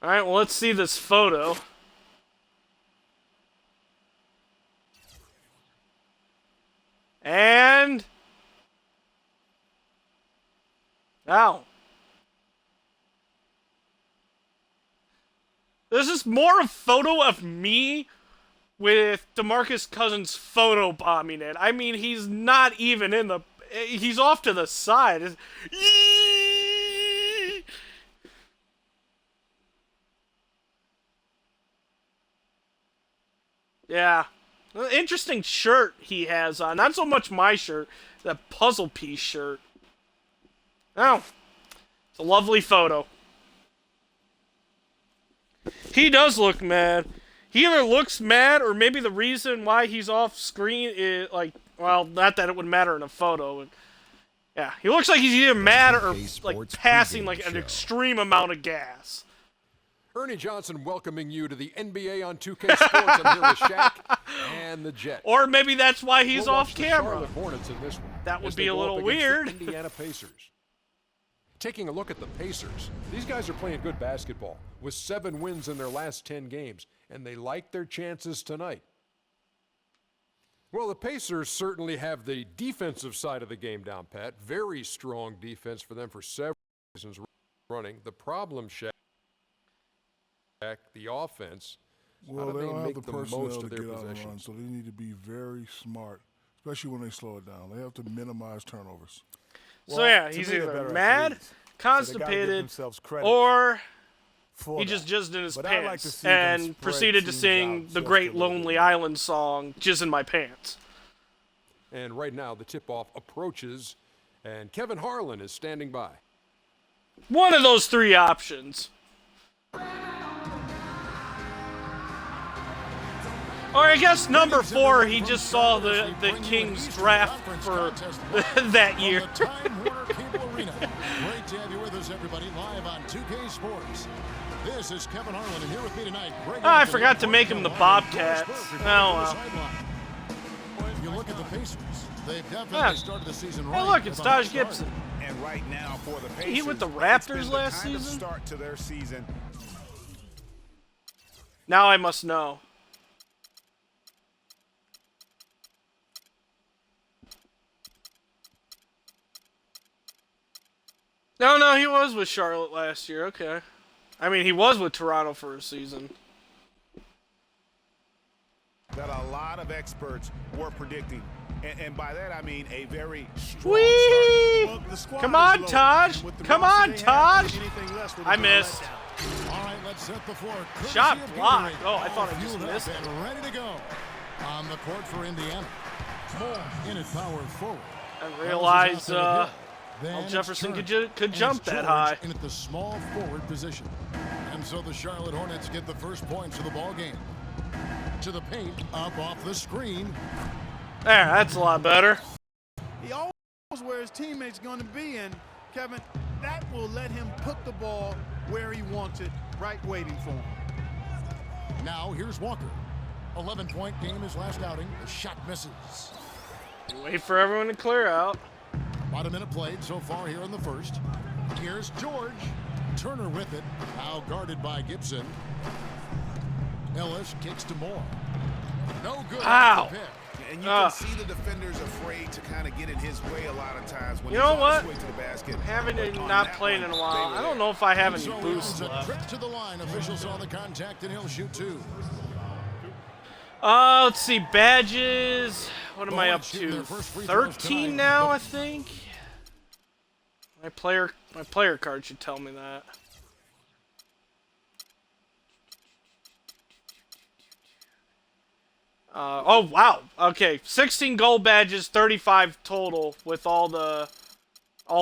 Alright, well, let's see this photo. And... Ow. This is more a photo of me with DeMarcus Cousins photobombing it. I mean, he's not even in the he's off to the side. Yeah. Interesting shirt he has on. Not so much my shirt, that puzzle piece shirt. Oh. It's a lovely photo. He does look mad. He either looks mad, or maybe the reason why he's off screen is, like, well, not that it would matter in a photo. Yeah, he looks like he's either mad or, like, passing, like, an extreme amount of gas. Ernie Johnson welcoming you to the NBA on 2K Sports. I'm here with Shaq and the Jet. Or maybe that's why he's off camera. Charlotte Hornets in this one, that would be a little weird. The Indiana Pacers. Taking a look at the Pacers, these guys are playing good basketball with 7 wins in their last 10 games, and they like their chances tonight. Well, the Pacers certainly have the defensive side of the game down pat. Very strong defense for them for several seasons running. The problem, Shaq, the offense. Well, how do they don't make have the the personnel most to of their get out and run, possessions? so they need to be very smart, especially when they slow it down. They have to minimize turnovers. So yeah, he's either mad, constipated, or he just jizzed in his pants and proceeded to sing the great Lonely Island song, Jizz in My Pants. And right now, the tip-off approaches, and Kevin Harlan is standing by. One of those 3 options. Or I guess number 4, he just saw the Kings draft for that year. Great to have you with us, everybody, live on 2K Sports. This is Kevin Harlan, and here with me tonight, Greg. I forgot to make him the Bobcats. Oh, well. If you look at the Pacers, they've definitely started the season right. Hey, look, it's Taj Gibson. And right now for the Pacers, He with the it's Raptors been the last kind of season? start to their season. Now I must know. No, he was with Charlotte last year. Okay. I mean, he was with Toronto for a season. That a lot of experts were predicting. And by that, I mean a very strong Whee! start. Well, Come on, Taj! Come on, Taj! I missed. All right, let's set the floor. Shot blocked. Oh, I thought I just missed it. And ready to go on the court for Indiana. Moore in at power forward. I realized Al Then Jefferson it's could jump that George high. in at the small forward position. And so the Charlotte Hornets get the first points of the ball game. To the paint, up off the screen. There, that's a lot better. He always knows where his teammate's going to be, and Kevin, that will let him put the ball where he wants it, right waiting for him. Now here's Walker. 11-point game his last outing. The shot misses. Wait for everyone to clear out. About a minute played so far here in the first. Here's George. Turner with it. Now guarded by Gibson. Ellis kicks to Moore. No good. Ow. Pick. And you can see the defenders afraid to kind of get in his way a lot of times when You he's know on what? his way to the basket. Haven't But on not that played one, in a while. they were I don't there. know if I have any So boosts it's a left. trip to the line. Officials saw the contact and he'll shoot 2. Let's see, badges. What am I up to? 13 now, I think. My player card should tell me that. Oh wow. Okay, 16 gold badges, 35 total with all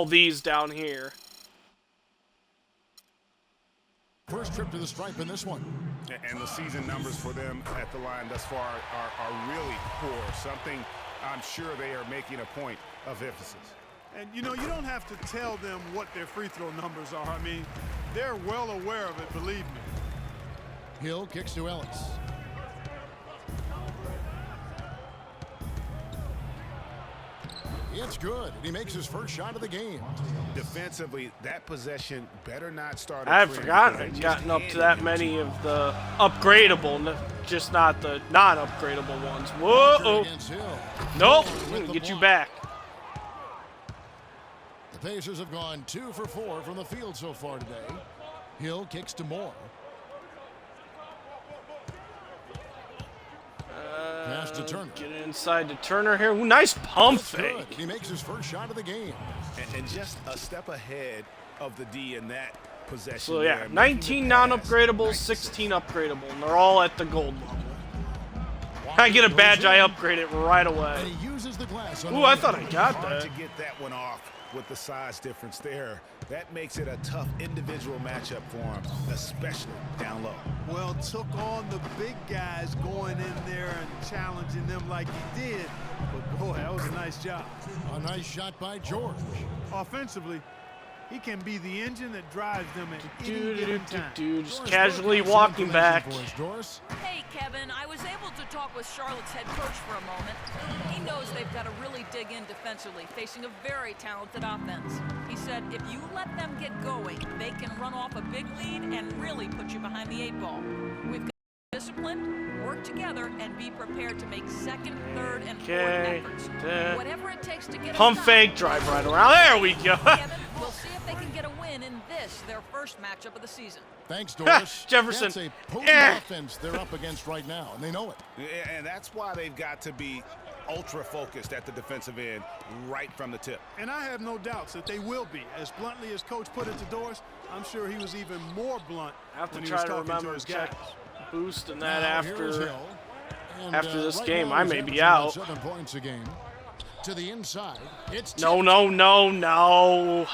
these down here. First trip to the stripe in this one. And the season numbers for them at the line thus far are really poor. Something I'm sure they are making a point of emphasis. And, you know, you don't have to tell them what their free throw numbers are. I mean, they're well aware of it, believe me. Hill kicks to Ellis. It's good. He makes his first shot of the game. Defensively, that possession better not start. I had forgotten I'd gotten up to that many of the upgradable, just not the non-upgradable ones. Whoa! Nope, we can get you back. The Pacers have gone 2 for 4 from the field so far today. Hill kicks to Moore. Pass to Turner. Get inside to Turner here. Ooh, nice pump That's good. fake. He makes his first shot of the game. And just a step ahead of the D in that possession. So yeah, there, 19 making the pass. non-upgradable, Nice 16 upgradable, and they're all at the gold level. I get a badge, I upgrade it right away. And he uses the glass on Ooh, the I right. thought I got Hard that. to get that one off with the size difference there. That makes it a tough individual matchup for him, especially down low. Well, took on the big guys going in there and challenging them like he did. But boy, that was a nice job. A nice shot by George. Offensively, he can be the engine that drives them at any given time. Just Doris casually Burke has some walking information back. for us, Doris. Hey, Kevin, I was able to talk with Charlotte's head coach for a moment. He knows they've got to really dig in defensively, facing a very talented offense. He said if you let them get going, they can run off a big lead and really put you behind the 8 ball. We've got to be disciplined, work together, and be prepared to make second, third, and fourth efforts. Whatever it takes to get a Pump stop. fake, drive right around. There we go. Kevin, we'll see if they can get a win in this, their first matchup of the season. Thanks, Doris. Jefferson. That's a potent offense they're up against right now, and they know it. Yeah, and that's why they've got to be ultra focused at the defensive end right from the tip. And I have no doubts that they will be. As bluntly as Coach put it to Doris, I'm sure he was even more blunt I have to when he try was to talking remember to his to check guys. boost and that Now, here's after. Hill. And, after this right game, now, I he's may be averaging out. 7 points a game. To the inside. It's No, tipped. no, no, no.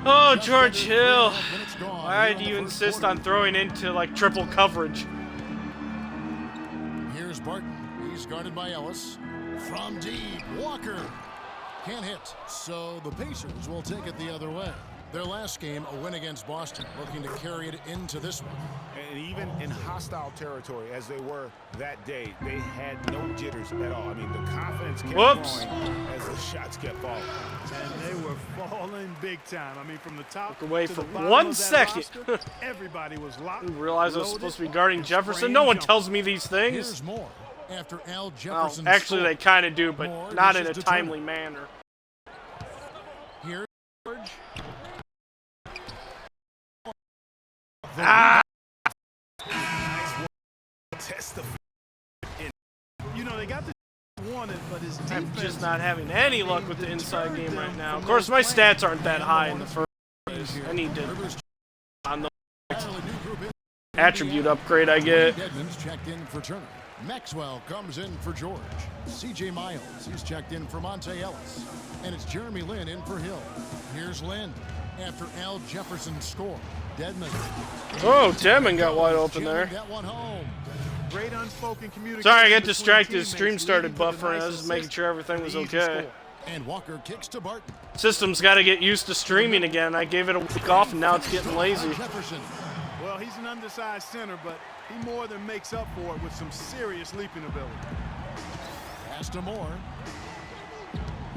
Oh, Just George under Hill. 3.5 minutes gone Why here do in you the first insist quarter. on throwing into like triple coverage? Here's Barton. He's guarded by Ellis. From deep, Walker can't hit. So the Pacers will take it the other way. Their last game, a win against Boston, looking to carry it into this one. And even in hostile territory, as they were that day, they had no jitters at all. I mean, the confidence kept Whoops. growing as the shots kept falling. And they were falling big time. I mean, from the top Look away to for the bottom 1 of that second. roster, everybody was locked. I didn't realize I was loaded, supposed to be guarding and Jefferson. spraying No one jumpers. tells me these things. Here's more. After Al Well, Jefferson actually, they scored. kind of do, but Moore not in a dishes to Turner. timely manner. Here's George. Ah! Test the You know, they got the wanted, but his defense I'm just not having any luck with the inside game right now. Of from course, those my plans. stats aren't that high in the first place. I need to Rivers on the entirely new group in. attribute upgrade I get. Edmonds checked in for Turner. Maxwell comes in for George. C.J. Miles, he's checked in for Monte Ellis. And it's Jeremy Lin in for Hill. Here's Lin. After Al Jefferson scored, Dedmon. Oh, Demon got wide open Jamming there. that one home. Great unspoken communication. Sorry, I got between distracted. teammates Stream started leading to the buffering. nice I was just making assist sure everything and was the easy okay. score. And Walker kicks to Barton. System's got to get used to streaming again. I gave it a week off, and now it's getting lazy. Jefferson. Well, he's an undersized center, but he more than makes up for it with some serious leaping ability. Pass to Moore.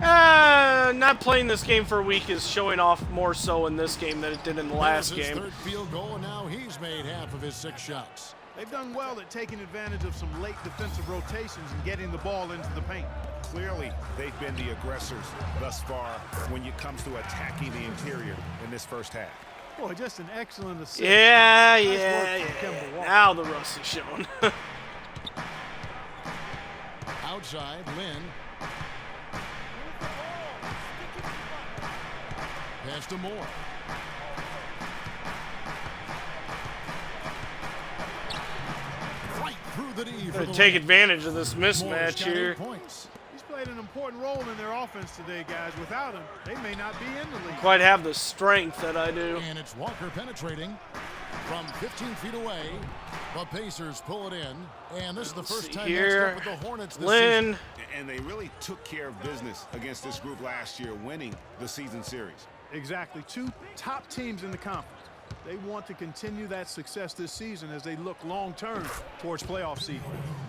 Not playing this game for a week is showing off more so in this game than it did in the last There's his game. third field goal, and now he's made half of his 6 shots. They've done well at taking advantage of some late defensive rotations and getting the ball into the paint. Clearly, they've been the aggressors thus far when it comes to attacking the interior in this first half. Boy, just an excellent assist. Yeah, Nice work yeah, from Kemba yeah. Walker. Now the rust is showing. Outside, Lin. Pass to Moore. Right through the D for Gonna the take win. advantage of this Moore's mismatch got 8 here. points. He's played an important role in their offense today, guys. Without him, they may not be in the league. Quite have the strength that I do. And it's Walker penetrating from 15 feet away. The Pacers pull it in. And this is the first see time here. matched up with the Hornets this Lin. season. And they really took care of business against this group last year, winning the season series. Exactly. 2 top teams in the conference. They want to continue that success this season as they look long-term towards playoff seeding.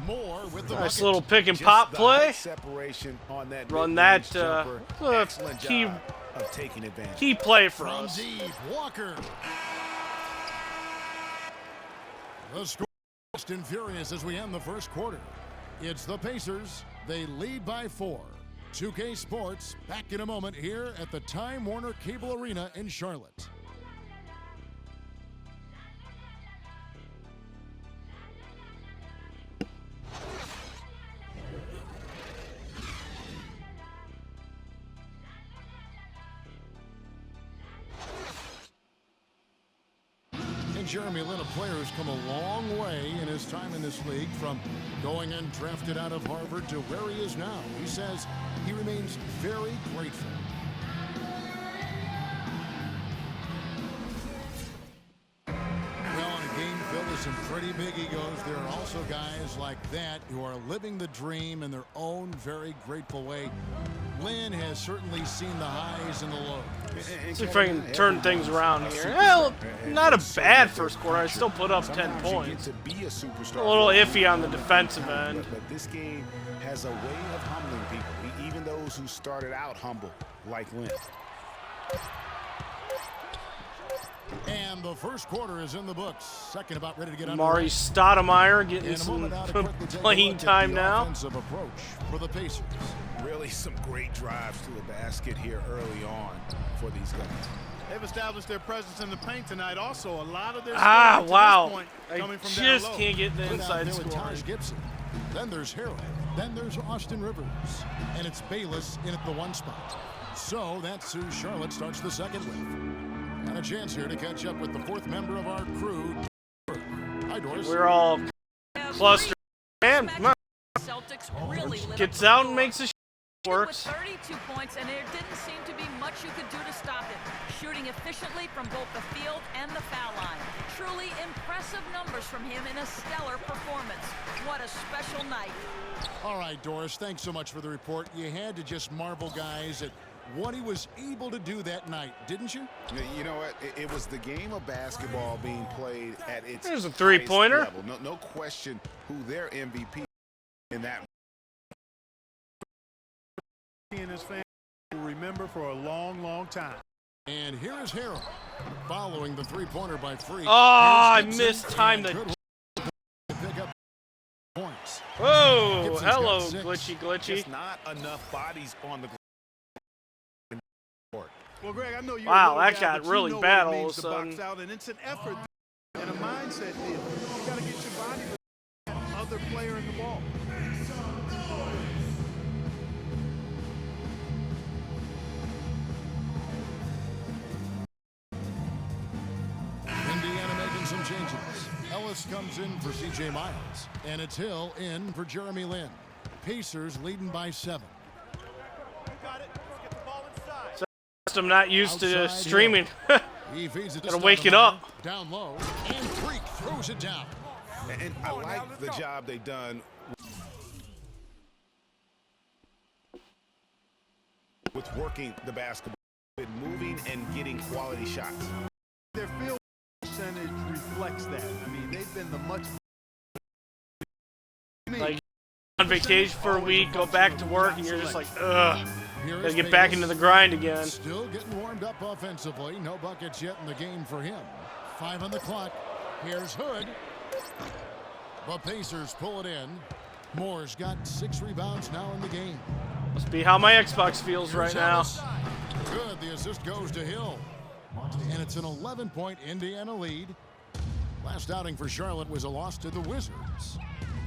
Moore with the Nice bucket. little pick and Just pop the play. height separation on that Run mid-range that, jumper. Excellent key- job of taking advantage. Key play for From us. deep, Walker. The score is fast and furious as we end the first quarter. It's the Pacers. They lead by 4. 2K Sports back in a moment here at the Time Warner Cable Arena in Charlotte. Jeremy Lin, a player who's come a long way in his time in this league, from going undrafted out of Harvard to where he is now. He says he remains very grateful. Well, in a game filled with some pretty big egos, there are also guys like that who are living the dream in their own very grateful way. Lynn has certainly seen the highs and the lows. See if I can turn things around here. Well, not a bad first quarter. I still put up 10 points. A little iffy on the defensive end. But this game has a way of humbling people, even those who started out humble, like Lynn. And the first quarter is in the books. Second about ready to get Mari Stoudemire getting some playing time now. Offensive approach for the Pacers. Really some great drives to the basket here early on for these guys. They've established their presence in the paint tonight. Also, a lot of their wow. Point I coming from just down low. can't get the Put out inside there with scoring. Taj Gibson. Then there's Harrell. Then there's Austin Rivers. And it's Bayless in at the one spot. So that's who Charlotte starts the second with. And a chance here to catch up with the fourth member of our crew. Hi, Doris. We're all clustered. And Celtics really lit gets up out the and floor. makes a With works. 32 points, and there didn't seem to be much you could do to stop him. Shooting efficiently from both the field and the foul line. Truly impressive numbers from him in a stellar performance. What a special night. All right, Doris, thanks so much for the report. You had to just marvel, guys, at what he was able to do that night, didn't you? You know what? It was the game of basketball being played at its There's a three-pointer. level. No question who their MVP in that. He and his family will remember for a long, long time. And here is Harrell following the three-pointer by Free. Oh, I Here's Gibson, mistimed and the. good pick up points. Whoa, Gibson's got hello, 6. glitchy. Just not enough bodies on the court. Well, Greg, I know you're Wow, a little that guy, got but you really know bad what it all means of a to box sudden. out, and it's an effort and a mindset deal. You got to get your body to the other player in the ball. Indiana making some changes. Ellis comes in for C.J. Miles. And it's Hill in for Jeremy Lin. Pacers leading by 7. I'm not used to Outside streaming. He feeds it to Gotta wake it Stoudemire. up. Down low. And Freak throws it down. And I like the job they've done with working the basketball, with moving and getting quality shots. Their field percentage reflects that. I mean, they've been the much. Like on vacation for a week, go back to work, and you're just like, ugh. Gotta get back into the grind again. Still getting warmed up offensively. No buckets yet in the game for him. 5 on the clock. Here's Hood. The Pacers pull it in. Moore's got 6 rebounds now in the game. Must be how my Xbox feels right now. Ellis. Good. The assist goes to Hill. And it's an 11-point Indiana lead. Last outing for Charlotte was a loss to the Wizards.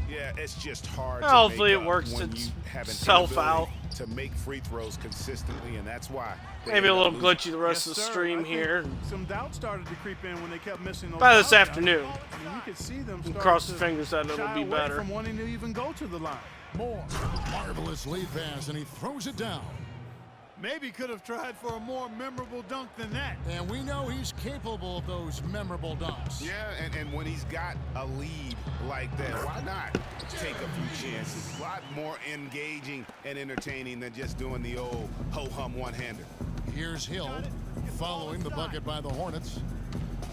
Yeah, it's just hard. Well, to hopefully make it up works when its you have an self inability out. to make free throws consistently, and that's why they Maybe a end up little losing. glitchy the rest Yes, of the sir. stream I think here. Some doubt started to creep in when they kept missing those. By this foul shots. afternoon. I mean, you could see them And start cross to the fingers that it'll shy be away better. from wanting to even go to the line. Moore. Marvelous lead pass, and he throws it down. Maybe could have tried for a more memorable dunk than that. And we know he's capable of those memorable dunks. Yeah, and when he's got a lead like that, why not take a few chances? A lot more engaging and entertaining than just doing the old ho-hum one-hander. Here's Hill following the bucket by the Hornets.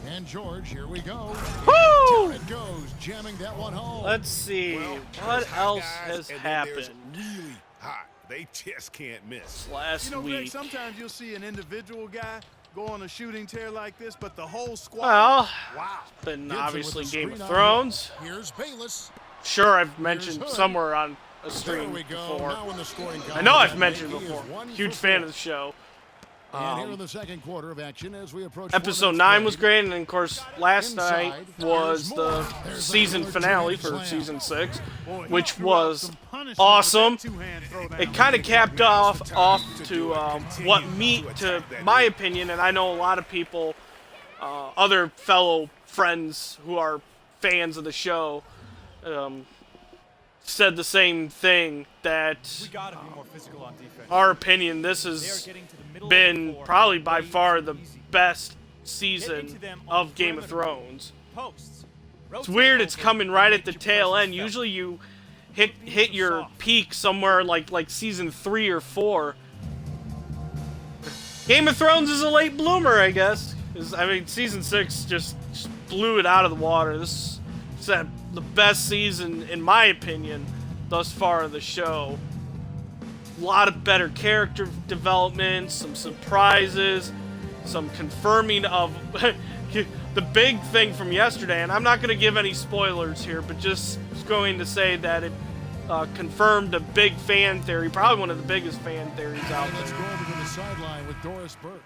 And George, here we go. Woo! Down it goes, jamming that one home. Let's see. Well, What there's hot else guys, has and then there's happened really hot. They just can't miss. last You know, Greg, week? sometimes you'll see an individual guy go on a shooting tear like this, but the whole squad. Well, wow. been Gibson obviously with the Game of screen on Thrones. Hill. Here's Bayless. Sure, I've mentioned Hood. somewhere on a There stream we go. before. Now in the scoring I know I've column. mentioned He is before. 1 for Huge 4. fan of the show. And here in the second quarter of action as we approach Episode 9 was great, and then, of course, last night was the season finale for Season 6, which was awesome. It kind of capped off to what to my opinion, and I know a lot of people, other fellow friends who are fans of the show said the same thing, that We gotta be more physical on defense. our opinion, this has been probably by far the best season of Game of Thrones. Posts. It's weird it's coming right at the tail end. Usually you hit your peak somewhere like season 3 or 4. Game of Thrones is a late bloomer, I guess. I mean, season 6 just blew it out of the water. This is the best season, in my opinion, thus far of the show. A lot of better character development, some surprises, some confirming of the big thing from yesterday. And I'm not going to give any spoilers here, but just going to say that it confirmed a big fan theory, probably one of the biggest fan theories out Let's there. go over to the sideline with Doris Burke.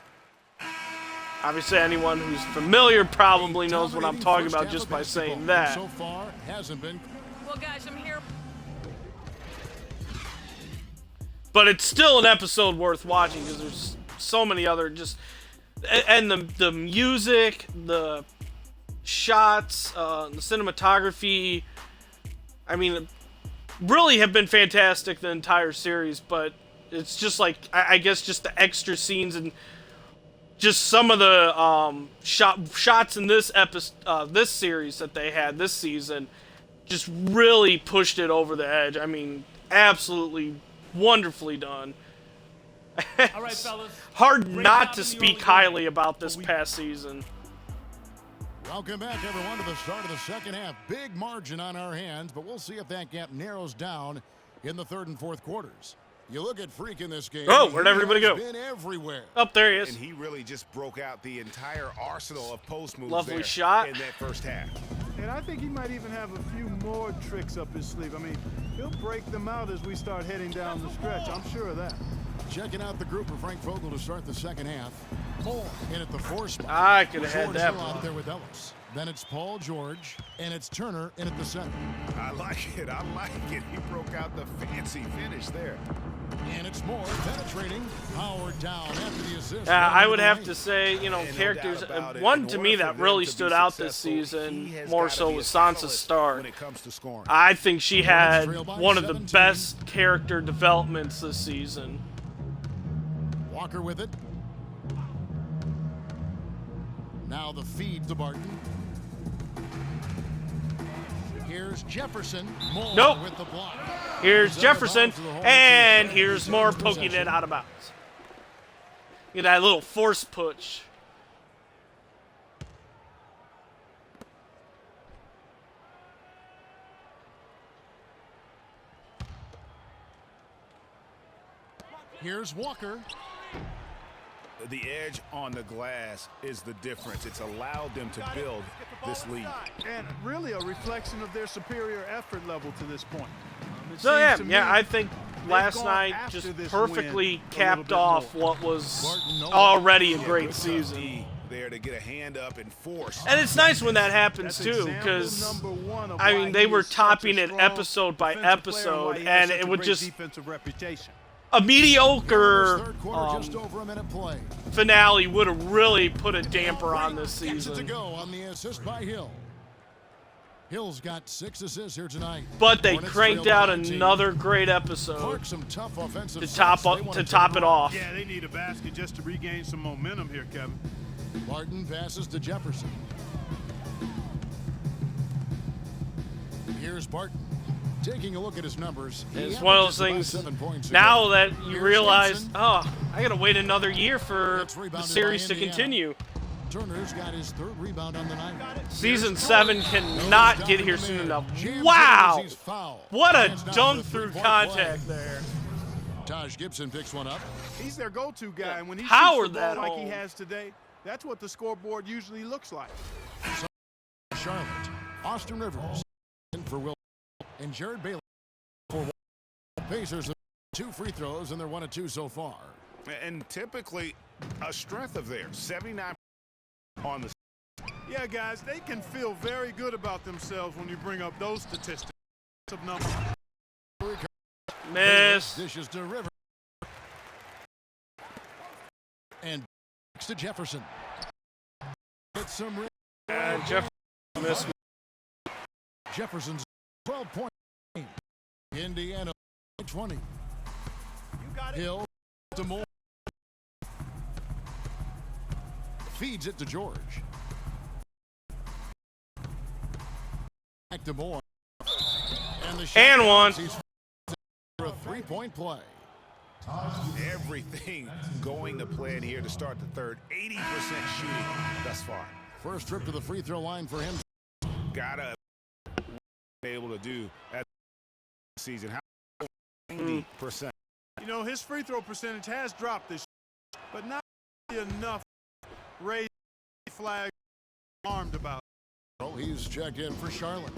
Obviously, anyone who's familiar probably knows what I'm talking about just by saying that. So far, hasn't been. Well, guys, I'm here. But it's still an episode worth watching because there's so many other and the music, the shots, the cinematography. I mean, really have been fantastic the entire series. But it's just like I guess just the extra scenes and just some of the shots in this episode, this series that they had this season, just really pushed it over the edge. I mean, absolutely wonderfully done. All right, fellas. Hard not to speak highly about this past season. Welcome back, everyone, to the start of the second half. Big margin on our hands, but we'll see if that gap narrows down in the third and fourth quarters. You look at Freak in this game. Oh, where'd everybody go? Been everywhere. Up there he is. And he really just broke out the entire arsenal of post moves Lovely there shot. in that first half. And I think he might even have a few more tricks up his sleeve. I mean, he'll break them out as we start heading down the stretch. I'm sure of that. Checking out the group for Frank Vogel to start the second half. Moore in at the 4 spot. I could have had that George ball. out there with Ellis. Then it's Paul George, and it's Turner in at the 7. I like it. I like it. He broke out the fancy finish there. And it's Moore penetrating. Howard down after the assist. I would have to say, you know, And no characters. doubt about it, One in to order me for that them really to stood be out this successful, season, he has more gotta so be a was Sansa catalyst Stark. when it comes to scoring. I think she had trail by one of the 17. best character developments this season. Walker with it. Now the feed to Barton. Here's Jefferson. Moore Nope. with the block. Here's Jefferson, and here's Moore poking it out of bounds. Get that little force push. Here's Walker. The edge on the glass is the difference. It's allowed them to build this lead. And really a reflection of their superior effort level to this point. It So yeah, seems to yeah, me I think they've last gone night after just this perfectly win a capped little bit off more. what was Barton already a Yeah, great good season. D there to get a hand up and force. And it's nice when that happens That's too, example because number one of I why mean they he were is such a topping it strong episode by defensive player episode, why he has and such it a would great just defensive reputation. a mediocre Third quarter, just over a minute play. finale would have really put a damper on this Gets it to season. go on the assist by Hill. Hill's got 6 assists here tonight. But they Hornets cranked trail by out 19. another great episode Clark, some tough offensive to sets. top They wanna it off. Yeah, they need a basket just to regain some momentum here, Kevin. Barton passes to Jefferson. Here's Barton. Taking a look at his numbers. he It's one of those averages about things 7 points a now game. that you Here's realize, Henson. oh, I gotta wait another year for It's the rebounded series by to Indiana. continue. Turner's got his 3rd rebound on the night. Season 7 cannot Goes get down here to the soon mid. enough. Jams Wow! it as he's fouled. What a Hands down dunk for a through 3-point contact play. there. Taj Gibson picks one up. He's their go-to guy, and when he Powered shoots the ball that like home. he has today, that's what the scoreboard usually looks like. Charlotte. Austin Rivers. For Will. And Jared Bailey. For Pacers. 2 free throws, and they're 1 of 2 so far. And typically a strength of theirs, 79 on the. Yeah, guys, they can feel very good about themselves when you bring up those statistics. Of numbers. Miss. Dishes to Rivers. And to Jefferson. Get some. Jeff miss. Jefferson's 12-point game. Indiana 20. Hill to Moore. Feeds it to George. Back to Moore. And the shot And one. He's for a 3-point play. Everything going to plan here to start the third. 80% shooting thus far. First trip to the free throw line for him. Gotta be able to do at the season. How 90%. You know, his free throw percentage has dropped this year, but not enough raised flag armed about. Oh, he's checked in for Charlotte.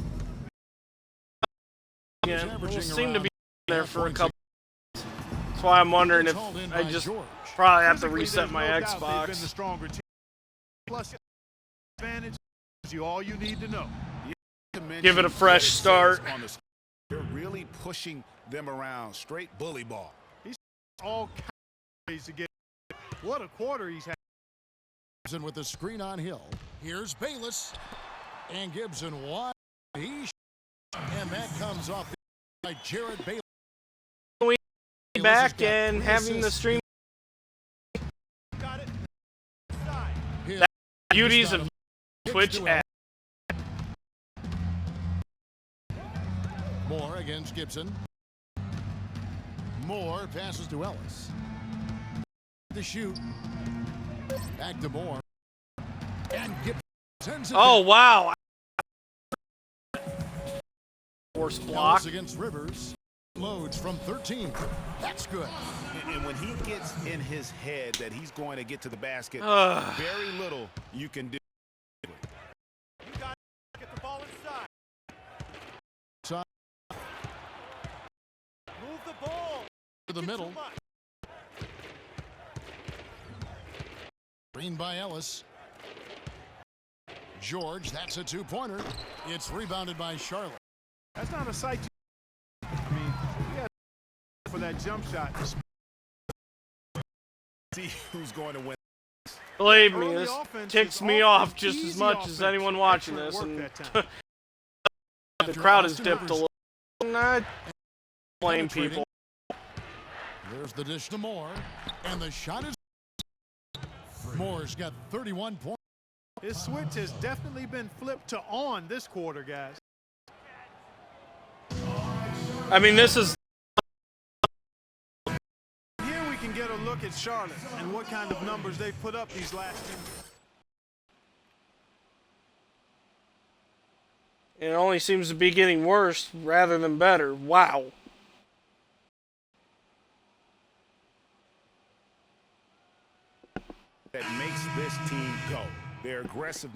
Yeah, we'll seem to be there for a couple. That's why I'm wondering if I just probably have to reset my Xbox. Been the stronger team. Plus, advantage is all you need to know. Give it a fresh start. They're really pushing them around. Straight bully ball. He's all kinds of ways to get. What a quarter he's had. Gibson with the screen on Hill. Here's Bayless. And Gibson wide. And that comes off by Jared Bayless. Back and having the stream. That beauties of Twitch app. Moore against Gibson. Moore passes to Ellis. The shoot. Back to Moore. And Gibson sends it. Oh, wow. Force block. Ellis against Rivers. Loads from 13. That's good. And when he gets in his head that he's going to get to the basket, very little you can do. You got to get the ball inside. Move the ball To the middle. Green by Ellis. George, that's a two-pointer. It's rebounded by Charlotte. That's not a sight. I mean, yeah, for that jump shot. See who's going to win. Believe me, this ticks me off just as much as anyone watching this. And the crowd has dipped a little. I blame people. There's the dish to Moore. And the shot is. Moore's got 31 points. His switch has definitely been flipped to on this quarter, guys. I mean, this is. Here we can get a look at Charlotte and what kind of numbers they've put up these last 10. It only seems to be getting worse rather than better. Wow. That makes this team go. They're aggressive.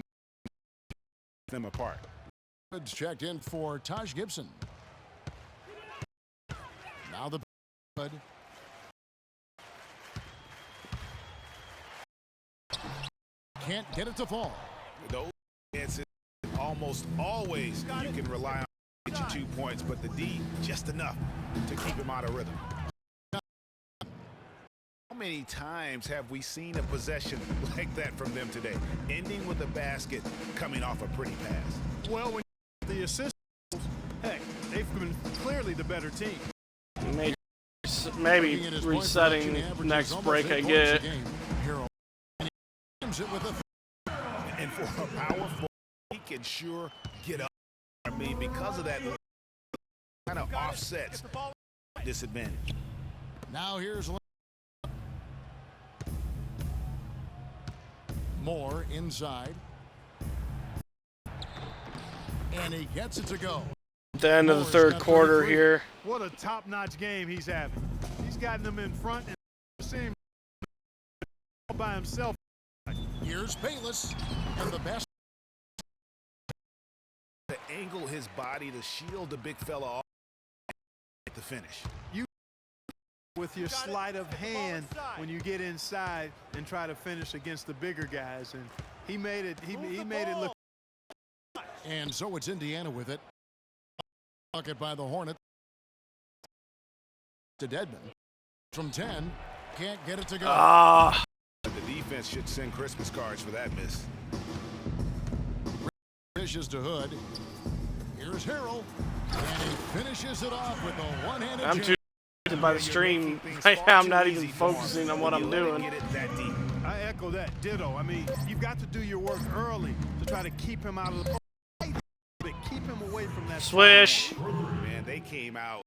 Them apart. Goods checked in for Taj Gibson. Now the Hood. Can't get it to fall. Those chances, almost always you can rely on get you 2 points, but the D just enough to keep him out of rhythm. How many times have we seen a possession like that from them today, ending with a basket coming off a pretty pass? Well, when the assist, heck, they've been clearly the better team. Maybe resetting next break I get. And for a power forward, he can sure get up. I mean, because of that kind of offsets disadvantage. Now here's Moore inside. And he gets it to go. At the end of the third quarter here. What a top-notch game he's having. He's gotten them in front and seeing all by himself. Here's Bayless and the best. To angle his body to shield the big fella off at the finish. You with your sleight of hand when you get inside and try to finish against the bigger guys, and he made it. He made it look. And so it's Indiana with it. Bucket by the Hornets. To Deadman. From 10. Can't get it to go. The defense should send Christmas cards for that miss. Pitches to Hood. Here's Harrell. And he finishes it off with a one-handed I'm jam. too by the stream right now. I'm not even focusing on what I'm doing. I echo that. Ditto. I mean, you've got to do your work early to try to keep him out of the but keep him away from that Swish. Man, they came out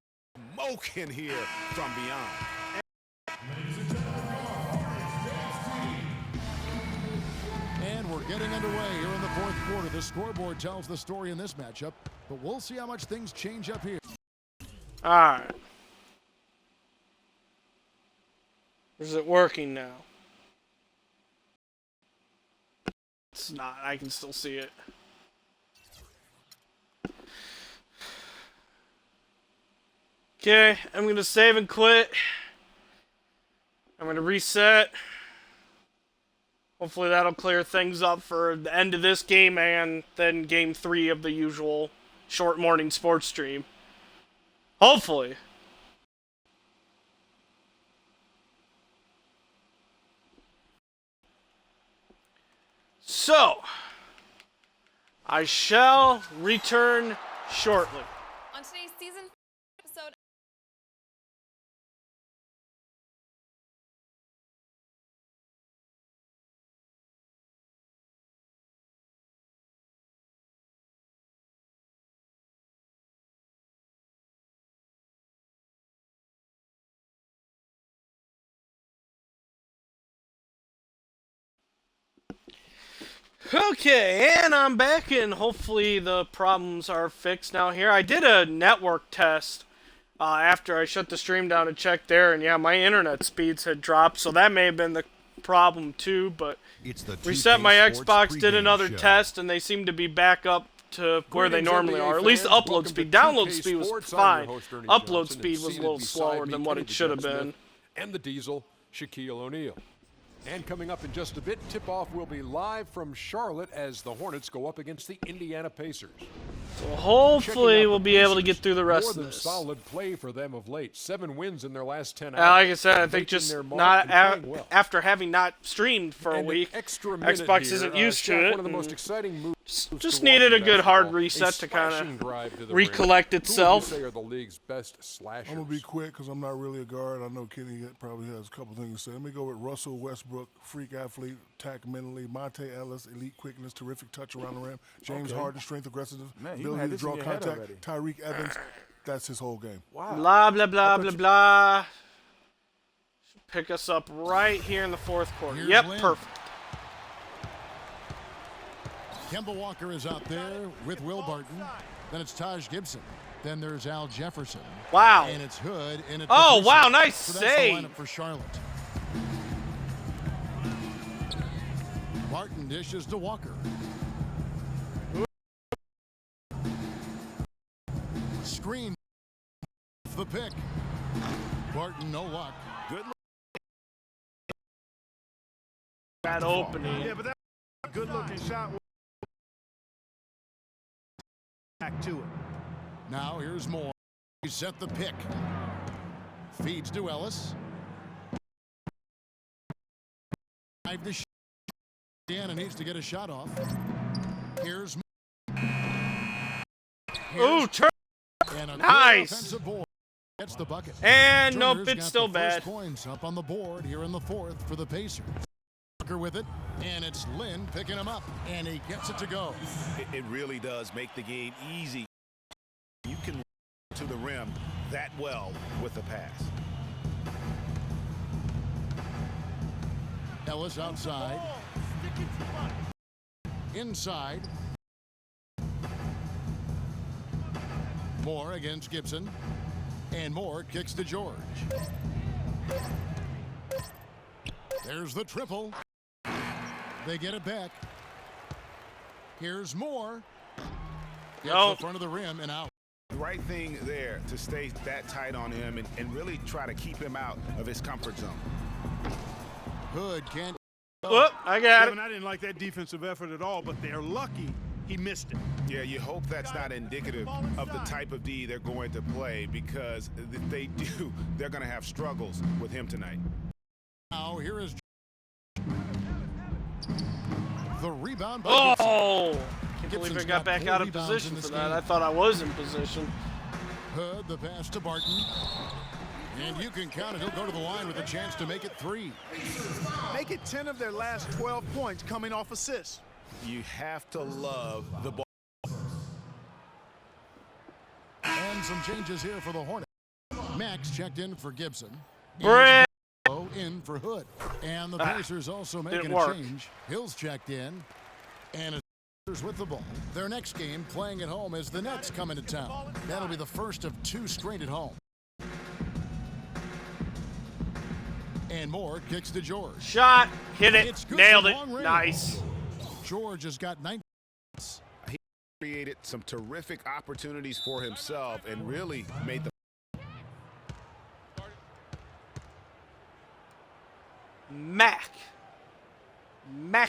smoking here from beyond. And we're getting underway here in the fourth quarter. The scoreboard tells the story in this matchup, but we'll see how much things change up here. All right. Is it working now? It's not. I can still see it. Okay, I'm going to save and quit. I'm going to reset. Hopefully that'll clear things up for the end of this game and then game 3 of the usual short morning sports stream. Hopefully. So, I shall return shortly. On today's season episode. Okay, and I'm back, and hopefully the problems are fixed now here. I did a network test after I shut the stream down and checked there, and yeah, my internet speeds had dropped, so that may have been the problem too, but reset my Xbox, did another test, and they seem to be back up to where they normally are. At least the upload speed. Download speed was fine. Upload speed was a little slower than what it should have been. And the Diesel, Shaquille O'Neal. And coming up in just a bit, tip-off will be live from Charlotte as the Hornets go up against the Indiana Pacers. So hopefully we'll be able to get through the rest of this. Solid play for them of late. 7 wins in their last 10 Like I said, I think just not after having not streamed for a week, Xbox isn't used to it. One of the most exciting moves. Just needed a good hard reset to kind of recollect itself. Who would you say are the league's best slashers? I'm going to be quick because I'm not really a guard. I know Kenny probably has a couple things to say. Let me go with Russell Westbrook, freak athlete, attack mentally. Monte Ellis, elite quickness, terrific touch around the rim. James Harden, strength, aggressiveness, ability to draw contact. Tyreek Evans, that's his whole game. Wow. Blah, blah, blah, blah, blah. Should pick us up right here in the fourth quarter. Here's Yep, Lynn. perfect. Kemba Walker is out there with Will Barton. Then it's Taj Gibson. Then there's Al Jefferson. Wow. And it's Hood. And it's Oh, Patterson. wow, nice so that's save. the lineup for Charlotte. Barton dishes to Walker. Screen. The pick. Barton, no luck. Good look. That opening. Yeah, but that's a good-looking shot. Back to it. Now here's Moore. He set the pick. Feeds to Ellis. The shot. Indiana needs to get a shot off. Here's Ooh, turn. and a Nice. offensive board. Gets the bucket. And nope, Turner's it's got still the bad. first points up on the board here in the fourth for the Pacers. Walker with it, and it's Lynn picking him up, and he gets it to go. It really does make the game easy. You can to the rim that well with the pass. Ellis outside. Inside. Moore against Gibson. And Moore kicks to George. There's the triple. They get it back. Here's Moore. Gets the front of the rim and out. Right thing there to stay that tight on him and really try to keep him out of his comfort zone. Hood can't. Whoop, I got Kevin, it. I didn't like that defensive effort at all, but they're lucky he missed it. Yeah, you hope that's not indicative of the type of D they're going to play, because if they do, they're going to have struggles with him tonight. Now here is the rebound by Oh, can't believe I Gibson's got back 4 out of rebounds position in for this that. game. I thought I was in position. Hood, the pass to Barton. And you can count it. He'll go to the line with a chance to make it 3. Make it 10 of their last 12 points coming off assists. You have to love the ball. And some changes here for the Hornets. Max checked in for Gibson. Brett. In for Hood. And the Pacers also making a work. change. Hill's checked in. And it's with the ball. Their next game playing at home is the Nets coming to town. That'll be the first of 2 straight at home. And Moore kicks to George. Shot. Hit it. It's good Nailed from it. long range. Nice. George has got 9. He created some terrific opportunities for himself and really made the Mac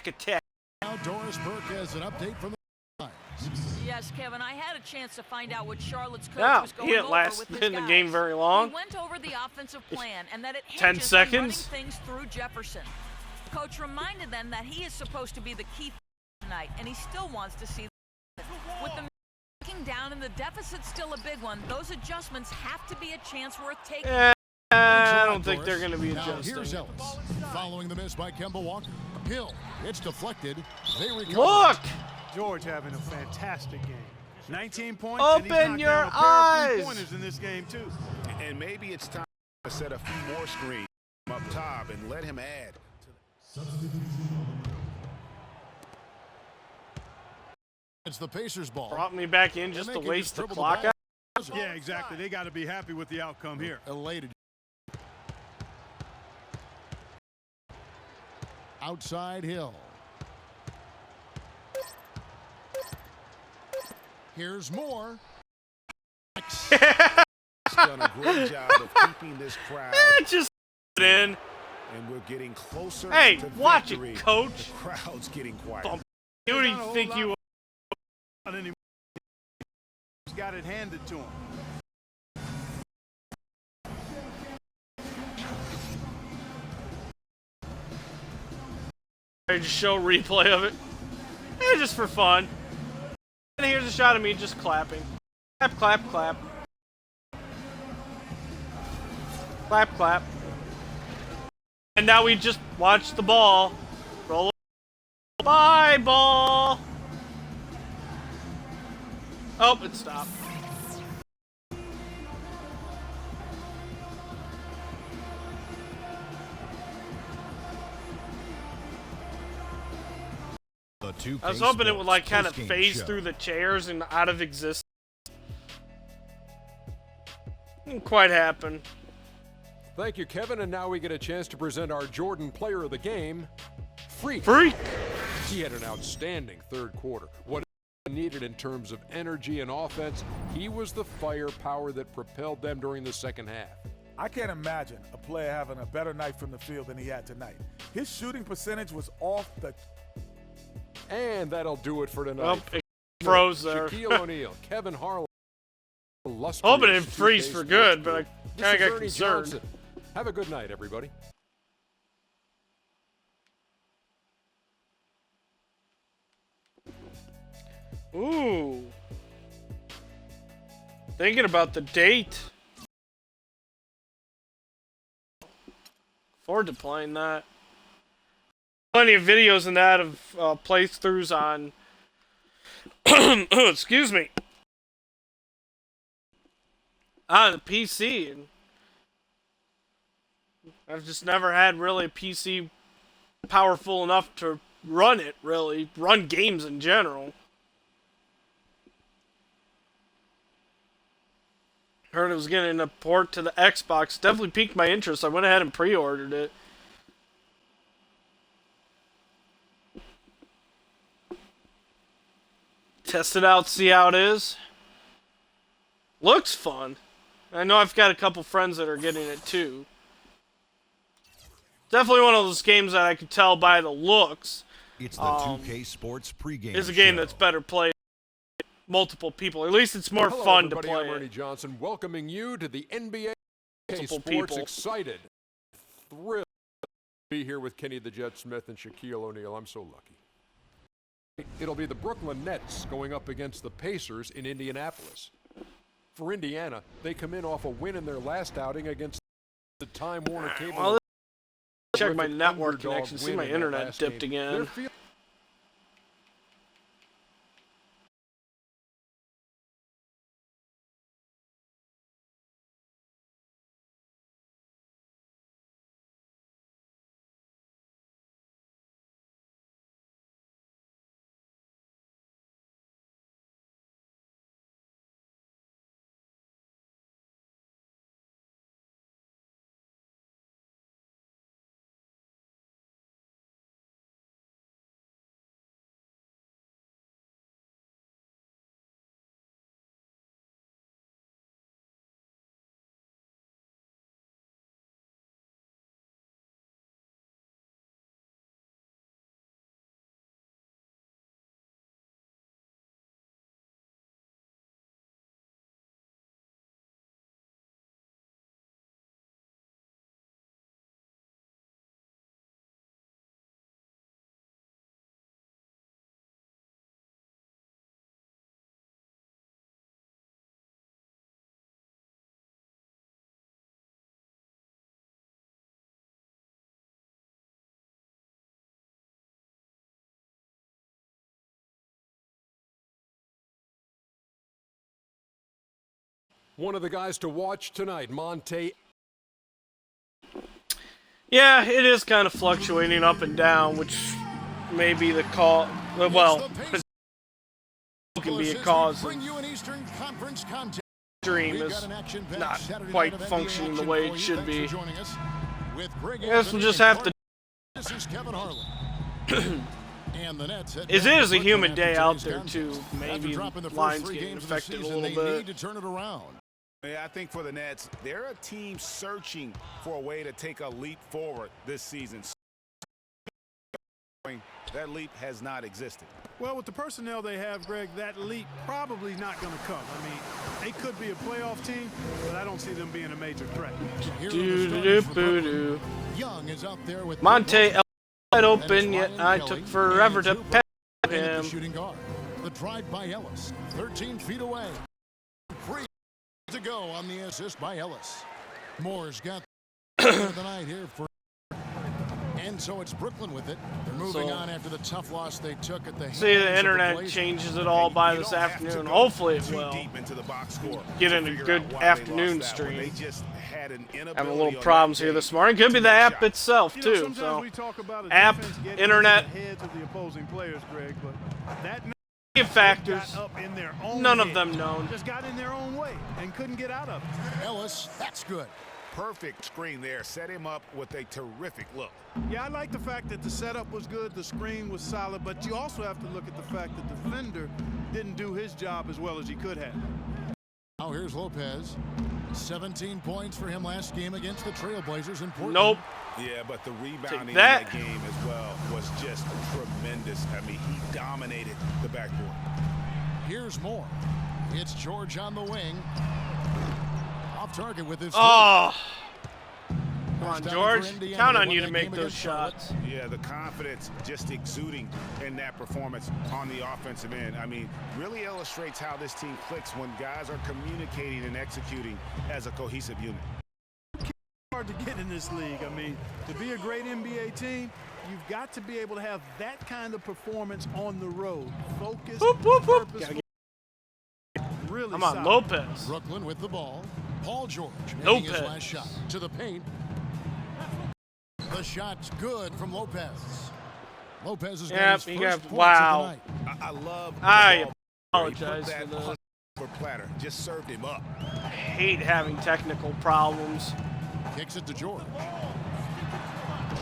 attack. Now Doris Burke has an update from the Lions. Yes, Kevin, I had a chance to find out what Charlotte's coach No, was going he didn't over last with his in the guys. game very long. He went over the offensive plan and that it 10 hinges on running seconds. things through Jefferson. Coach reminded them that he is supposed to be the key tonight, and he still wants to see with the looking down and the deficit still a big one. Those adjustments have to be a chance worth taking. I don't think they're going to be Now here's adjusting. Ellis. Following the miss by Kemba Walker. Hill. It's deflected. They recover. Look! George having a fantastic game. 19 points. Open and he's knocked your down a pair eyes. of 3-pointers in this game too. and maybe it's time to set a few more screens up top and let him add. It's the Pacers ball. Brought me back in just to waste the clock out. Yeah, exactly. They got to be happy with the outcome here. Elated. Outside Hill. Here's Moore. He's done a great job of keeping this crowd. Just in. And we're getting closer Hey, to watch victory. it, coach. The crowd's getting quiet. Bump. Who do you think you are? He's got it handed to him. I just show a replay of it. Just for fun. And here's a shot of me just clapping. Clap, clap, clap. Clap, clap. And now we just watch the ball roll. Bye, ball. Oh, it stopped. I was hoping it would like kind of phase through the chairs and out of existence. Didn't quite happen. Thank you, Kevin. And now we get a chance to present our Jordan Player of the Game, Freak. Freak. He had an outstanding third quarter. What he needed in terms of energy and offense, he was the firepower that propelled them during the second half. I can't imagine a player having a better night from the field than he had tonight. His shooting percentage was off the... And that'll do it for tonight. Oh, it froze there. Shaquille O'Neal, Kevin Harlan. Hoping it freeze for good, but I kind of got concerned. Johnson. Have a good night, everybody. Ooh. Thinking about the date. Forward to playing that. Plenty of videos in that of playthroughs on. Excuse me. On the PC. And I've just never had really a PC powerful enough to run it, really. Run games in general. Heard it was getting a port to the Xbox. Definitely piqued my interest. I went ahead and pre-ordered it. Test it out, see how it is. Looks fun. I know I've got a couple friends that are getting it too. Definitely one of those games that I could tell by the looks. It's the 2K Sports pregame Is a game show. that's better played by multiple people. At least it's more Hello, fun to everybody. play. I'm Ernie it. Johnson, welcoming you to the NBA Multiple Sports. people. Excited, thrilled to be here with Kenny the Jet Smith and Shaquille O'Neal. I'm so lucky. it'll be the Brooklyn Nets going up against the Pacers in Indianapolis. For Indiana, they come in off a win in their last outing against the Time Warner Cable. Well, check my network connection. See, my internet dipped again. One of the guys to watch tonight, Monte. Yeah, it is kind of fluctuating up and down, which may be the cause. Well, can be a cause of stream is not quite functioning the way it should be. I guess we'll just have to. It is a humid day out there too. Maybe the line's getting affected a little bit. Yeah, I think for the Nets, they're a team searching for a way to take a leap forward this season. That leap has not existed. Well, with the personnel they have, Greg, that leap probably not going to come. I mean, they could be a playoff team, but I don't see them being a major threat. Young is out there with Monte wide open, yet I took forever to pass him. Shooting guard. The drive by Ellis, 13 feet away. Free to go on the assist by Ellis. Moore's got the night here for. And so it's Brooklyn with it. They're moving on after the tough loss they took at the hands. See, the internet changes it all by this afternoon. Hopefully it will. Get in a good afternoon stream. Having a little problems here this morning. Could be the app itself too. So, app, internet, factors. None of them known. Just got in their own way and couldn't get out of it. Ellis, that's good. Perfect screen there. Set him up with a terrific look. Yeah, I like the fact that the setup was good, the screen was solid, but you also have to look at the fact that the defender didn't do his job as well as he could have. Now here's Lopez. 17 points for him last game against the Trailblazers in Portland. Nope. Yeah, but the rebounding in that game as well was just tremendous. I mean, he dominated the backboard. Here's Moore. It's George on the wing. Off target with his. Oh. Come on, George. Count on you to make those shots. Yeah, the confidence just exuding in that performance on the offensive end. I mean, really illustrates how this team clicks when guys are communicating and executing as a cohesive unit. Hard to get in this league. I mean, to be a great NBA team, you've got to be able to have that kind of performance on the road. Focus, purposeful. Really come on, solid. Lopez. Brooklyn with the ball. Paul George making Lopez. his last shot to the paint. The shot's good from Lopez. Lopez is got his first points wow. of the night. I love. I apologize for this. For Platter just served him up. I hate having technical problems. Kicks it to George.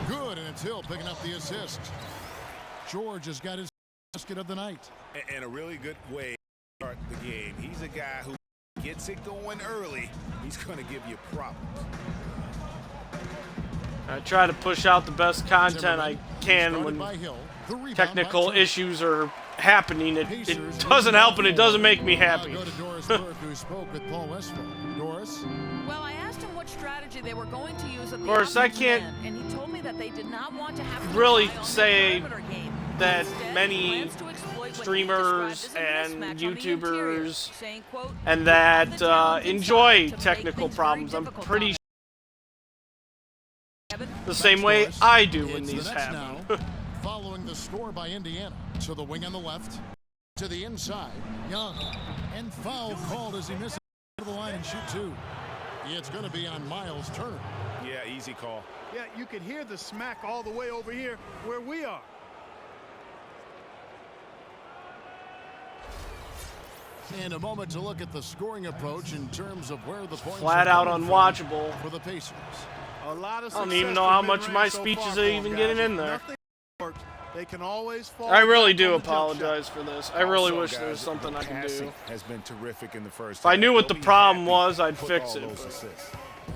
Good, and it's Hill picking up the assist. George has got his basket of the night. And a really good way to start the game. He's a guy who gets it going early. He's going to give you problems. I try to push out the best content I can when technical issues are happening. It doesn't help and it doesn't make me happy. Go to Doris Burke, who spoke with Paul Westphal. Doris? Well, I asked him what strategy they were going to use at the Of course, I can't end, and he told me that they did not want to have really to say game. that Instead, many plans to streamers and YouTubers and that enjoy technical problems. I'm pretty sure the same way I do when these happen. Following the score by Indiana. To the wing on the left. To the inside. Young. And foul called as he misses the line and shoot two. It's going to be on Miles Turner. Yeah, easy call. Yeah, you could hear the smack all the way over here where we are. And a moment to look at the scoring approach in terms of where the points Flat are out coming unwatchable. for the Pacers. A lot of I don't even know how much my speech is even getting in there. Nothing works. They can always fall I really back do on the jump shot. apologize for this. I really Also, wish guys, there was something the I can do. passing has been terrific in the first If I half. knew what the They'll be problem happy was, I'd with fix all it. those assists.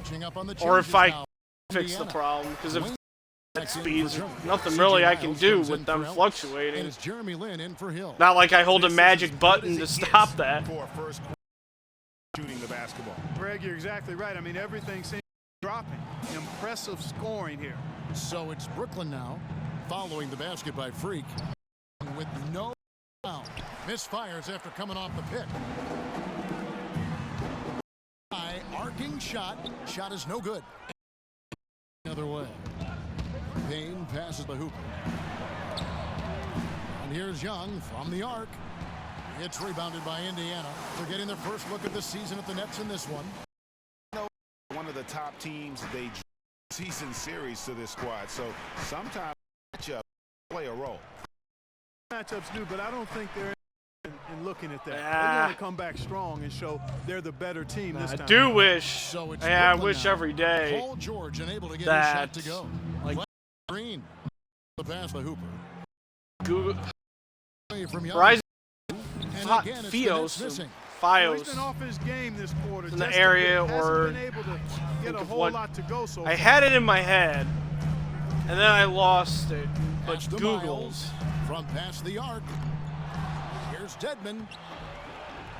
Catching up on the Or if changes I now. fix the Indiana. problem, because if Back in speeds, for Turner. nothing CJ really I can Miles do comes with in them for Ellis. fluctuating. And it's Jeremy Lin in for Hill. Not like I hold a This is magic as good button as to it stop gets that. For a first quarter shooting the basketball. Greg, you're exactly right. I mean, everything seems dropping. Impressive scoring here. So it's Brooklyn now, following the basket by Freak, with no foul. Misfires after coming off the pick. High arcing shot. Shot is no good. Other way. Payne passes the hoop. And here's Young from the arc. It's rebounded by Indiana. They're getting their first look at the season at the Nets in this one. One of the top teams, they season series to this squad. So sometimes matchup play a role. Matchups do, but I don't think they're in looking at that. They Ah. want to come back strong and show they're the better team this I time. do wish, So it's yeah, I Brooklyn wish now. every day Paul George unable to get his that, shot to go. like, Green. The pass by Hooper. Google, Away from Young. Verizon, And again, it's the Nets Fios, missing. Well, he's Fios been off his game this quarter. in the just a area, bit. Hasn't or been able to get a of whole what- lot to go so I far. had it in my head, and then I lost it. But Pass to Google's. Miles from past the arc. Here's Deadman.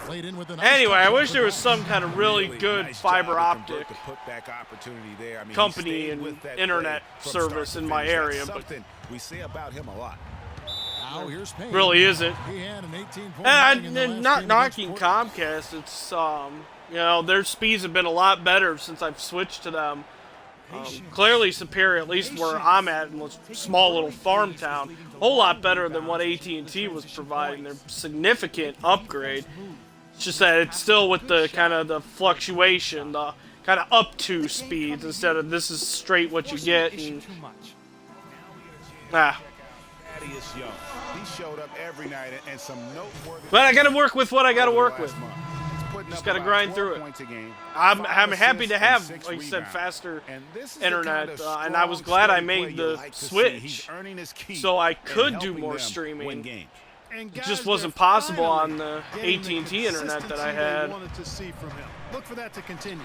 Played in with an Anyway, I wish there was some kind of really good nice fiber job to convert optic the putback opportunity there. I mean, he company stayed and with that internet play from service start in to my finish. area, That's but something we say about him a lot. Now here's Payne. really isn't. He had an 18-point And outing in the last not game knocking against Portland. Comcast, it's you know, their speeds have been a lot better since I've switched to them. Clearly superior, at least where I'm at in this small little farm town. A whole lot better than what AT&T was providing. They're significant upgrade. It's just that it's still with the kind of the fluctuation, the kind of up to speeds instead of this is straight what you get. And, Thaddeus Young, he showed up every night and some noteworthy. but I got to work with what I got to over the work last with. month. He's putting Just up gotta about grind 12 through it. points a game, I'm 5 happy assists to and have, 6 like you said, rebounds. faster And this is the internet, kind of and I was strong, glad I steady play made you the like to see. switch, He's earning his keep so I and could do helping more them streaming. win games. And It guys, just wasn't they're possible finally on the getting AT&T internet that I consistency they had. wanted to see from him. Look for that to continue.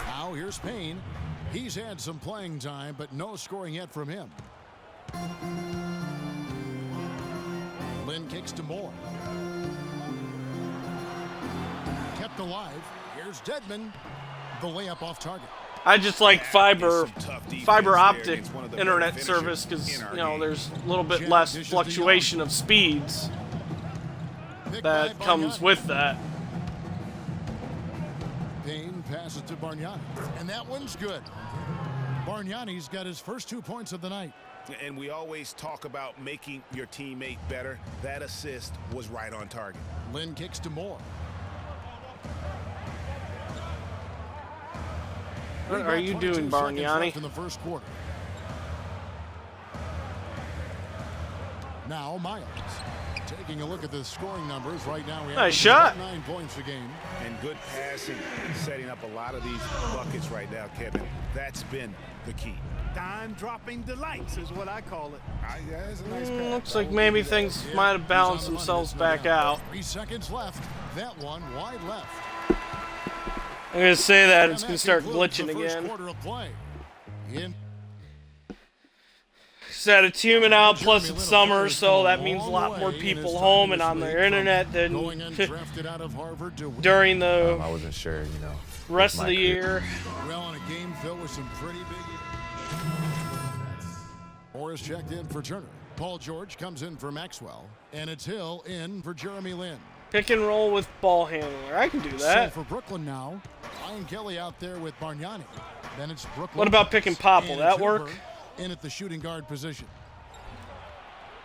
Now here's Payne. He's had some playing time, but no scoring yet from him. Lynn kicks to Moore. Kept alive. Here's Deadman. The layup off target. I just like fiber there optic against one of the internet better service finishers because in our you know game. there's a little bit Jack less dishes to fluctuation of speeds Picked that by comes Bargnani. with that. Payne passes to Bargnani. And that one's good. Bargnani's got his first 2 points of the night. And we always talk about making your teammate better. That assist was right on target. Lynn kicks to Moore. What are you 22 doing, seconds Bargnani? left in the first quarter. Now Miles. Taking a look at the scoring numbers right now. We have Nice shot. 9 points a game. And good passing, setting up a lot of these buckets right now, Kevin. That's been the key. Dime-dropping delights is what I call it. That's a nice pass. Looks like maybe things might have balanced themselves back out. 3 seconds left. That one wide left. I'm gonna say that it's And gonna that start concludes glitching the first again. quarter of play. In Said it's human out, plus it's summer, so that means a lot more people home and on their internet than going undrafted out of Harvard to during the I wasn't sure, you know. rest with of the my career. year. well in a game filled with some pretty big. Morris checked in for Turner. Paul George comes in for Maxwell, and it's Hill in for Jeremy Lin. Pick and roll with ball handler. I can do that. So for Brooklyn now, Ryan Kelly out there with Bargnani. Then it's Brooklyn. What about pick and pop? Will that work? In at the shooting guard position.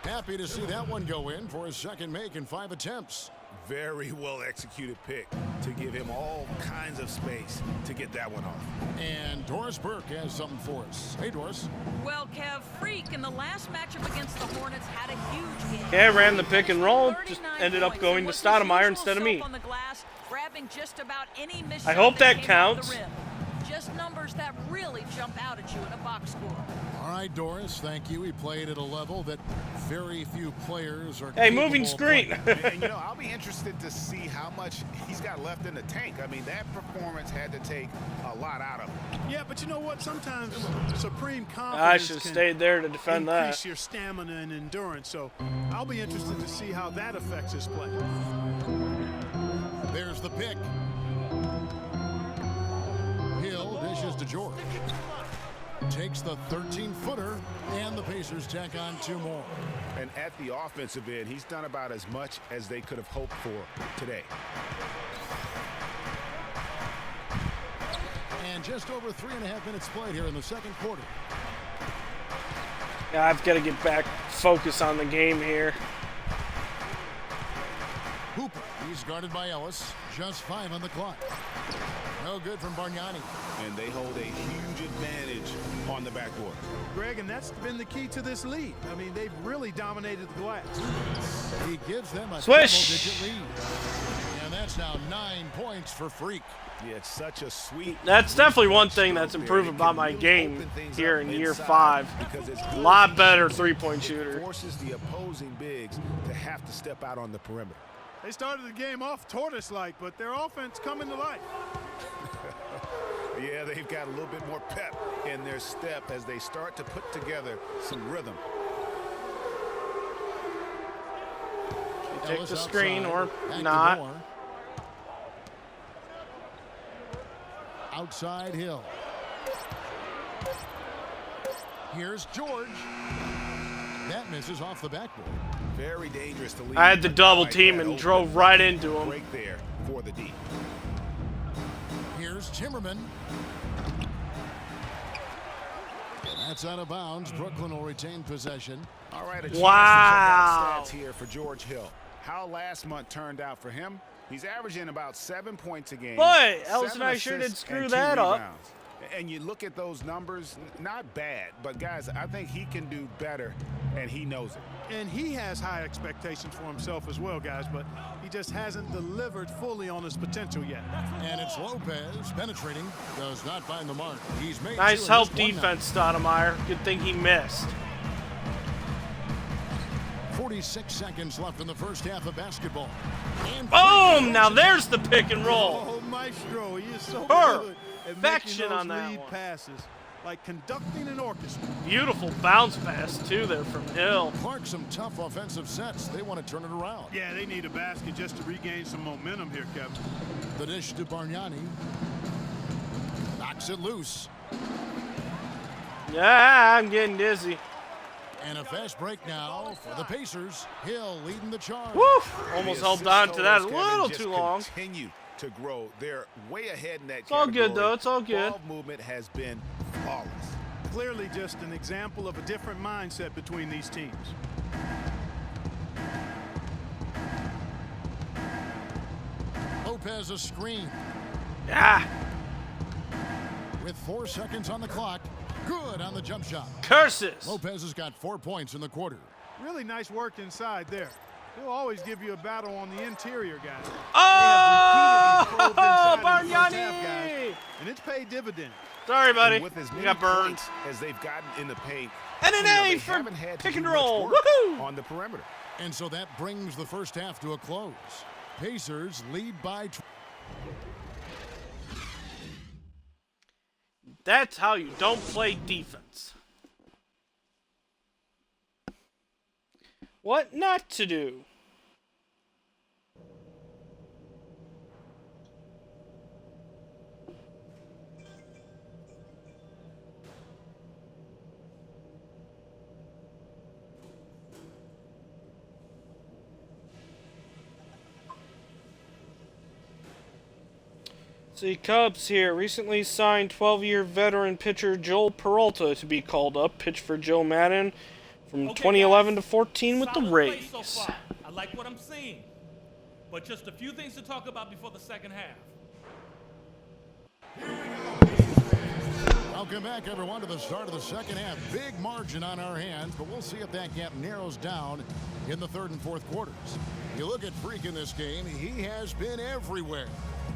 Happy to see that one go in for his second make in 5 attempts. Very well executed pick to give him all kinds of space to get that one off. And Doris Burke has something for us. Hey, Doris. Well, Kev, Freak in the last matchup against the Hornets had a huge game. Okay, I ran the pick and roll. Just ended up going to Stoudemire instead of me. On the glass, grabbing just about any I hope that counts. Just numbers that really jump out at you in a box score. All right, Doris, thank you. He played at a level that very few players are. Hey, moving screen. And, you know, I'll be interested to see how much he's got left in the tank. I mean, that performance had to take a lot out of him. Yeah, but you know what? Sometimes supreme confidence I should have stayed there to defend that. Increase your stamina and endurance. So I'll be interested to see how that affects his play. There's the pick. Hill dishes to George. Takes the 13-footer, and the Pacers tack on 2 more. And at the offensive end, he's done about as much as they could have hoped for today. And just over 3.5 minutes played here in the second quarter. Yeah, I've got to get back focus on the game here. Hooper, he's guarded by Ellis. Just 5 on the clock. No good from Bargnani. And they hold a huge advantage on the backboard. Greg, and that's been the key to this lead. I mean, they've really dominated the glass. He gives them a Swish. double-digit lead. And that's now 9 points for Freak. Yeah, it's such a sweet. That's definitely one thing that's improved about my game here in year 5. A lot better three-point shooter. It forces the opposing bigs to have to step out on the perimeter. They started the game off tortoise-like, but their offense coming to life. Yeah, they've got a little bit more pep in their step as they start to put together some rhythm. Take the screen or not. Outside Hill. Here's George. That misses off the backboard. Very dangerous to leave. I had the double team and drove right into him. Break there for the D. Here's Timmerman. That's out of bounds. Brooklyn will retain possession. All right, a chance Wow. to check out stats here for George Hill. How last month turned out for him? He's averaging about 7 points a game. Boy, Ellis 7 and I sure did assists screw and 2 that up. rebounds. And you look at those numbers, not bad, but guys, I think he can do better, and he knows it. And he has high expectations for himself as well, guys, but he just hasn't delivered fully on his potential yet. And it's Lopez penetrating, does not find the mark. He's made Nice 2 and help missed 1 defense, Stoudemire. Good thing he missed. 46 seconds left in the first half of basketball. And Boom! Now there's the pick and roll. Oh, Maestro, he is so good at making Perfection those on that lead one. passes, like conducting an orchestra. Beautiful bounce pass, too, there from Hill. Clark, some tough offensive sets. They want to turn it around. Yeah, they need a basket just to regain some momentum here, Kevin. The dish to Bargnani. Knocks it loose. Yeah, I'm getting dizzy. And a fast break now for the Pacers. Hill leading the charge. Woo! Almost The held on assist to that a totals, Kevin, little just too long. Continue to grow. They're way ahead in that It's all good, though. It's all good. Ball movement has been flawless. Clearly just an example of a different mindset between these teams. Lopez a screen. Yeah. With 4 seconds on the clock. Good on the jump shot. Curses. Lopez has got 4 points in the quarter. Really nice work inside there. He'll always give you a battle on the interior, guys. Oh, They have repeatedly probed inside in the first half, Bargnani! guys, and it's paid dividends. Sorry, buddy. And with as You many got burned. points as they've gotten in the paint, And an A they for haven't had to pick do and much roll. work Woohoo! on the perimeter. And so that brings the first half to a close. Pacers lead by. That's how you don't play defense. What not to do. See, Cubs here recently signed 12-year veteran pitcher Joel Peralta to be called up. Pitched for Joe Madden from 2011 to 14 with the Rays. So far. I like what I'm seeing, but just a few things to talk about before the second half. Welcome back, everyone, to the start of the second half. Big margin on our hands, but we'll see if that gap narrows down in the third and fourth quarters. You look at Freak in this game, he has been everywhere.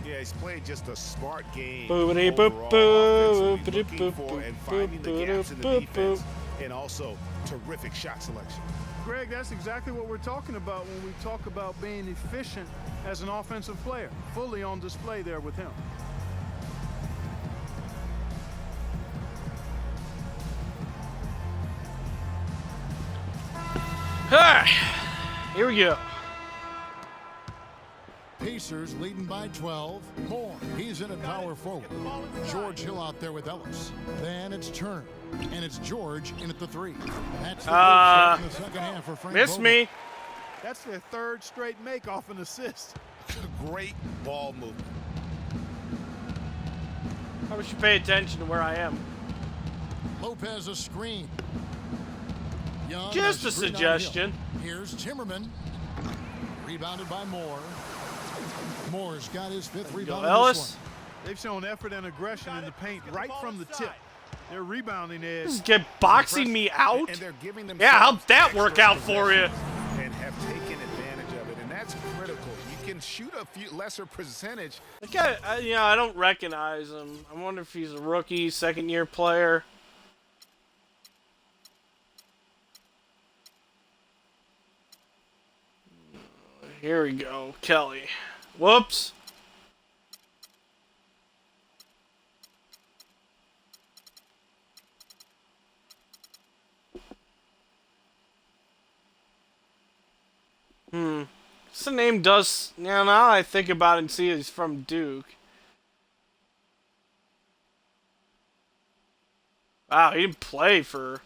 Yeah, he's played just a smart game Boopity overall, boop offensively, boop, looking for and finding the gaps in the defense, and also terrific shot selection. Greg, that's exactly what we're talking about when we talk about being efficient as an offensive player. Fully on display there with him. Here we go. Pacers leading by 12. Moore, he's in at power forward. George Hill out there with Ellis. Then it's Turner, and it's George in at the 3. That's the start in the second half for Frank Missed Vogel. me. That's their third straight make off an assist. Great ball movement. I should pay attention to where I am. Lopez a screen. Young Just a has screen on suggestion. Hill. Here's Timmerman. Rebounded by Moore. Moore's got his 5th rebound. Ellis. They've shown effort and aggression in the paint right from the tip. Their rebounding edge. Just get boxing me out? And they're giving them Yeah, how'd that work out for you? And have taken advantage of it, and that's critical. You can shoot a few lesser percentage. That guy, I don't recognize him. I wonder if he's a rookie, second-year player. Here we go, Kelly. Whoops. What's the name does... Now I think about it and see he's from Duke. Wow, he didn't play for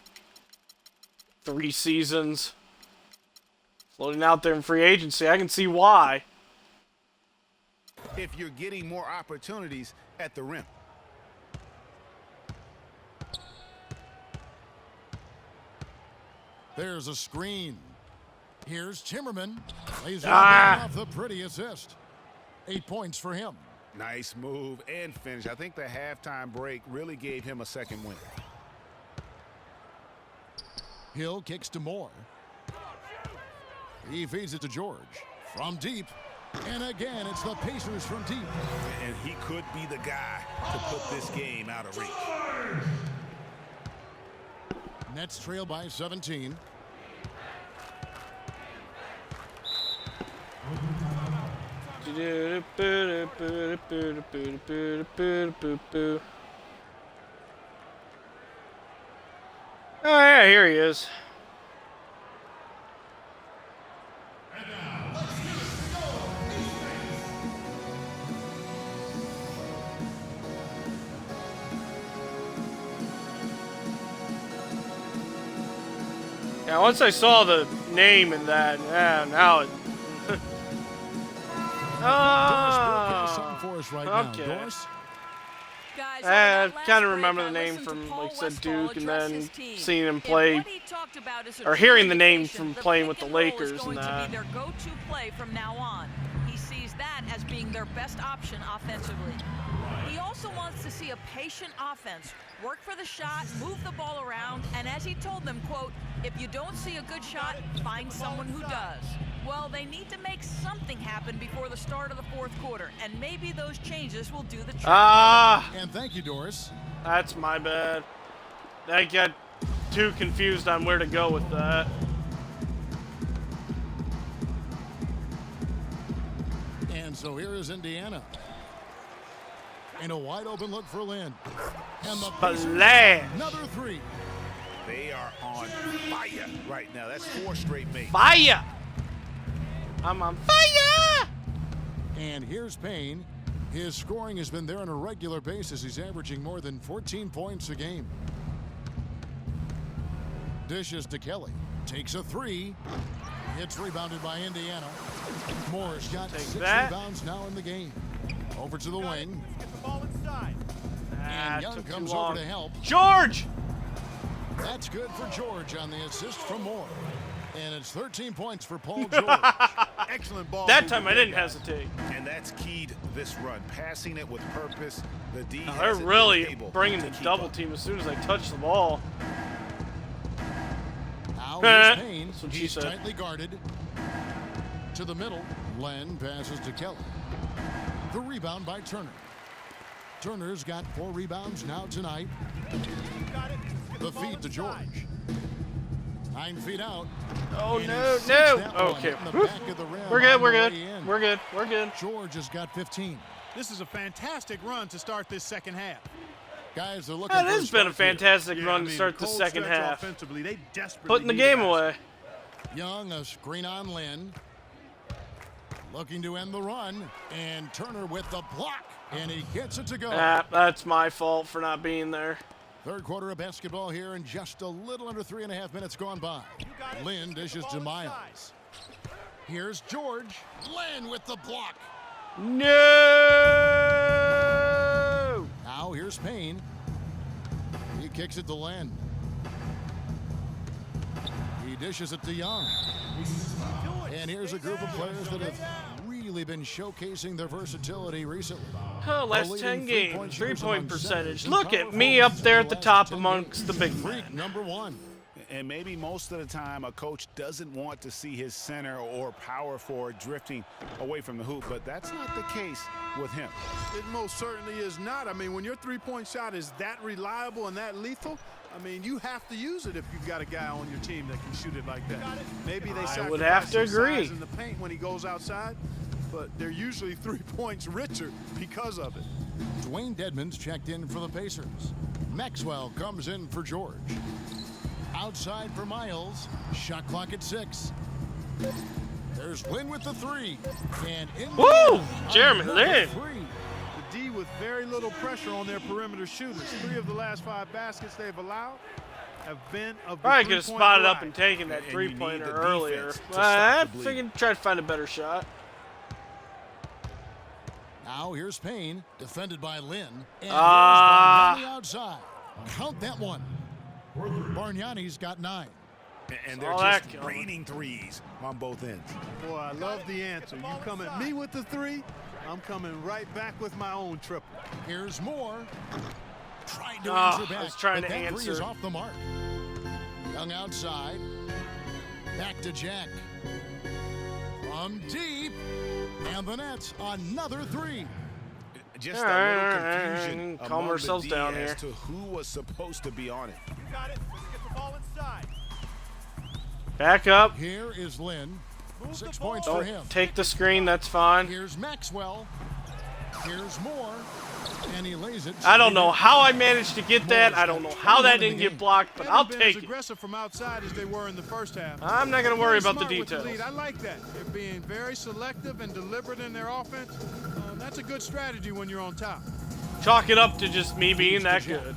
3 seasons. Floating out there in free agency. I can see why. If you're getting more opportunities at the rim. There's a screen. Here's Timmerman. Lays it off the pretty assist. 8 points for him. Nice move and finish. I think the halftime break really gave him a second win. Hill kicks to Moore. He feeds it to George. From deep. And again, it's the Pacers from deep. And he could be the guy to put this game out of reach. Nets trail by 17. Oh yeah, here he is. Yeah, once I saw the name in that, yeah, now it. Okay. I kind of remember the name from, like I said, Duke, and then seeing him play, or hearing the name from playing with the Lakers and that. Their go-to play from now on. He sees that as being their best option offensively. He also wants to see a patient offense, work for the shot, move the ball around, and as he told them, quote, if you don't see a good shot, find someone who does. Well, they need to make something happen before the start of the fourth quarter, and maybe those changes will do the trick. And thank you, Doris. That's my bad. I got too confused on where to go with that. And so here is Indiana. And a wide open look for Lynn. And the Pacers, another 3. They are on fire right now. That's 4 straight makes. Fire! I'm on fire! And here's Payne. His scoring has been there on a regular basis. He's averaging more than 14 points a game. Dishes to Kelly. Takes a 3. It's rebounded by Indiana. Moore's got 6 rebounds now in the game. Over to the wing. Get the ball inside. And Young took too comes long. over to help. George! That's good for George on the assist from Moore. And it's 13 points for Paul George. Excellent ball. That time I didn't hesitate. And that's keyed this run, passing it with purpose. The D They're hasn't been really able bringing to the keep double up. team as soon as I touch the ball. Now here's Payne. That's what she He's said. tightly guarded. To the middle. Len passes to Kelly. The rebound by Turner. Turner's got 4 rebounds now tonight. The feed to George. 9 feet out. Oh, And no, he sinks no. that one Okay. in the back of the rim We're good, on we're the good. way in. We're good, we're good. George has got 15. This is a fantastic run to start this second half. Guys, they're looking That for has been a spark here. fantastic Yeah, run I to mean, start the cold second stretch half. Offensively, they desperately Putting the need a game basket. away. Young, a screen on Lynn. Looking to end the run. And Turner with the block. And he gets it to go. That's my fault for not being there. Third quarter of basketball here, and just a little under 3.5 minutes gone by. Lynn dishes to Miles. Here's George. Lynn with the block. No! Now here's Payne. He kicks it to Lynn. He dishes it to Young. And here's a group of players that have really been showcasing their versatility recently. Oh, last The 10 leading games, shooters 3-point among percentage. centers and Look power at me forwards up there in at the last top 10 amongst the big Freak men. number 1. And maybe most of the time a coach doesn't want to see his center or power forward drifting away from the hoop, but that's not the case with him. It most certainly is not. I mean, when your three-point shot is that reliable and that lethal, I mean, you have to use it if you've got a guy on your team that can shoot it like that. Maybe they I would have to sacrifice some agree. size in the paint when he goes outside, but they're usually 3 points richer because of it. Dwayne Dedmon's checked in for the Pacers. Maxwell comes in for George. Outside for Miles. Shot clock at 6. There's Lynn with the 3. And in Woo! Jeremy Lin. 3. The D with very little pressure on their perimeter shooters. 3 of the last 5 baskets they've allowed have been of the Probably could have three-point spotted up variety. and taken that And you need three-pointer the earlier. defense to I stop the bleed. figured try to find a better shot. Now here's Payne. Defended by Lynn. And Ah. here's Bargnani outside. Count that one. Bargnani's got 9. And they're Saw that just coming. raining threes on both ends. Boy, I love the answer. You come at me with the 3, I'm coming right back with my own triple. Here's Moore. Trying to Ah, answer back. I was trying but to that 3 is answer. off the mark. Young outside. Back to Jack. From deep. And the Nets, another 3. Just a little confusion Calm among the ourselves D down as here. to who was supposed to be on it. You got it. Let's get the ball inside. Back up. Here is Lynn. 6 ball. points for Don't him. take the screen, that's fine. Here's Maxwell. Here's Moore. And he lays it. I don't know how I managed to get that. I don't know how that didn't get blocked, but Haven't I'll been take as it. aggressive from outside as they were in the first half. I'm not going to worry Very about the smart with details. lead. I like that. They're being very selective and deliberate in their offense. That's a good strategy when you're on top. Chalk it up to just me being that good.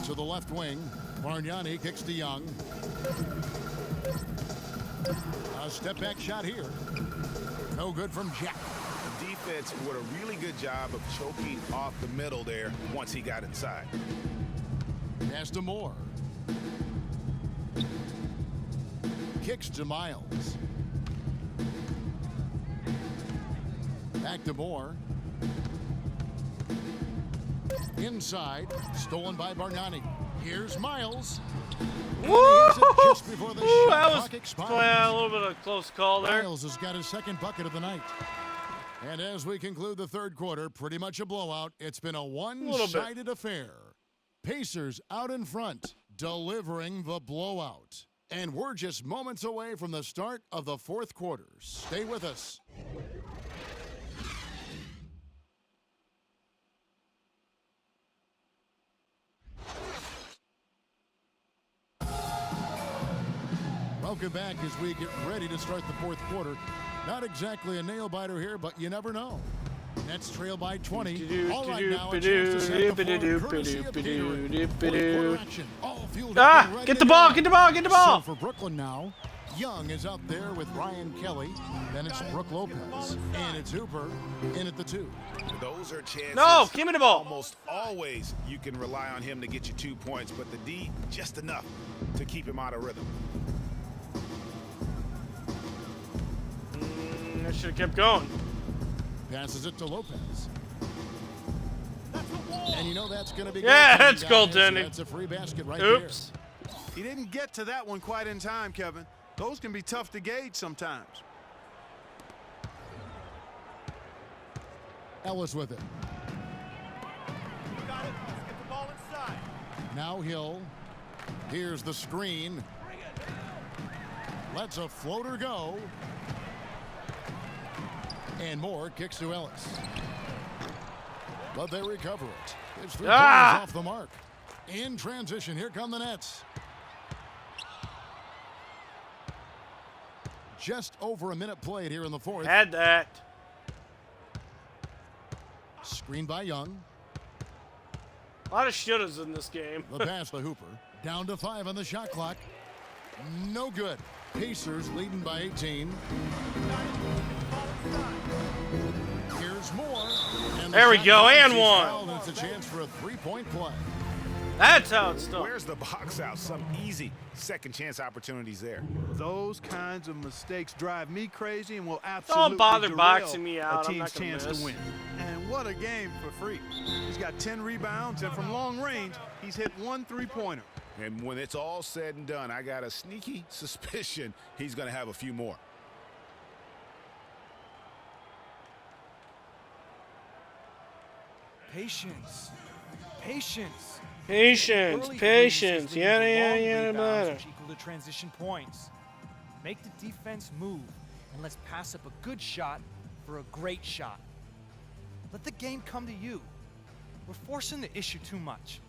To the left wing. Bargnani kicks to Young. A step back shot here. No good from Jack. The defense did a really good job of choking off the middle there once he got inside. Pass to Moore. Kicks to Miles. Back to Moore. Inside. Stolen by Bargnani. Here's Miles. And he hits it just before the shot That was clock expires. a little bit of a close call there. Miles has got his second bucket of the night. And as we conclude the third quarter, pretty much a blowout. It's been a one-sided affair. Pacers out in front, delivering the blowout. And we're just moments away from the start of the fourth quarter. Stay with us. Welcome back as we get ready to start the fourth quarter. Not exactly a nail-biter here, but you never know. Nets trail by 20. All right, now a chance to set the floor courtesy of Gatorade. Fourth quarter action. All fueled up and ready Get to the ball, go. get the ball, get the ball. So for Brooklyn now, Young is out there with Ryan Kelly. Then it's Brooke Lopez. And it's Hooper in at the 2. Those are chances. No, give me the ball. Almost always you can rely on him to get you 2 points, but the D, just enough to keep him out of rhythm. I should have kept going. Passes it to Lopez. And you know that's going to be Yeah, goaltending, that's guys. goaltending. That's a free basket right Oops. He didn't get to that one quite in time, Kevin. Those can be tough to gauge sometimes. there. Ellis with it. Got it. Let's get the ball inside. Now Hill. Here's the screen. Lets a floater go. And Moore kicks to Ellis. But they recover it. It's 3 points off the mark. In transition, here come the Nets. Just over a minute played here in the 4th. Had that. Screen by Young. A lot of shouldas in this game. The pass to Hooper. Down to 5 on the shot clock. No good. Pacers leading by 18. Here's Moore. And There we go, and she's one. fouled, and it's a chance for a 3-point play. That's how it's done. Where's the box out? Some easy second chance opportunities there. Those kinds of mistakes drive me crazy and will absolutely Don't bother derail boxing me out. a I'm team's not gonna chance miss. to win. And what a game for Freak. He's got 10 rebounds, and from long range, he's hit 1 3-pointer. And when it's all said and done, I got a sneaky suspicion he's going to have a few more. Patience. Patience. Patience, Early patience. threes lead to Yada, long yada, rebounds, yada. which equal to transition points. Make the defense move, and let's pass up a good shot for a great shot. Let the game come to you. We're forcing the issue too much.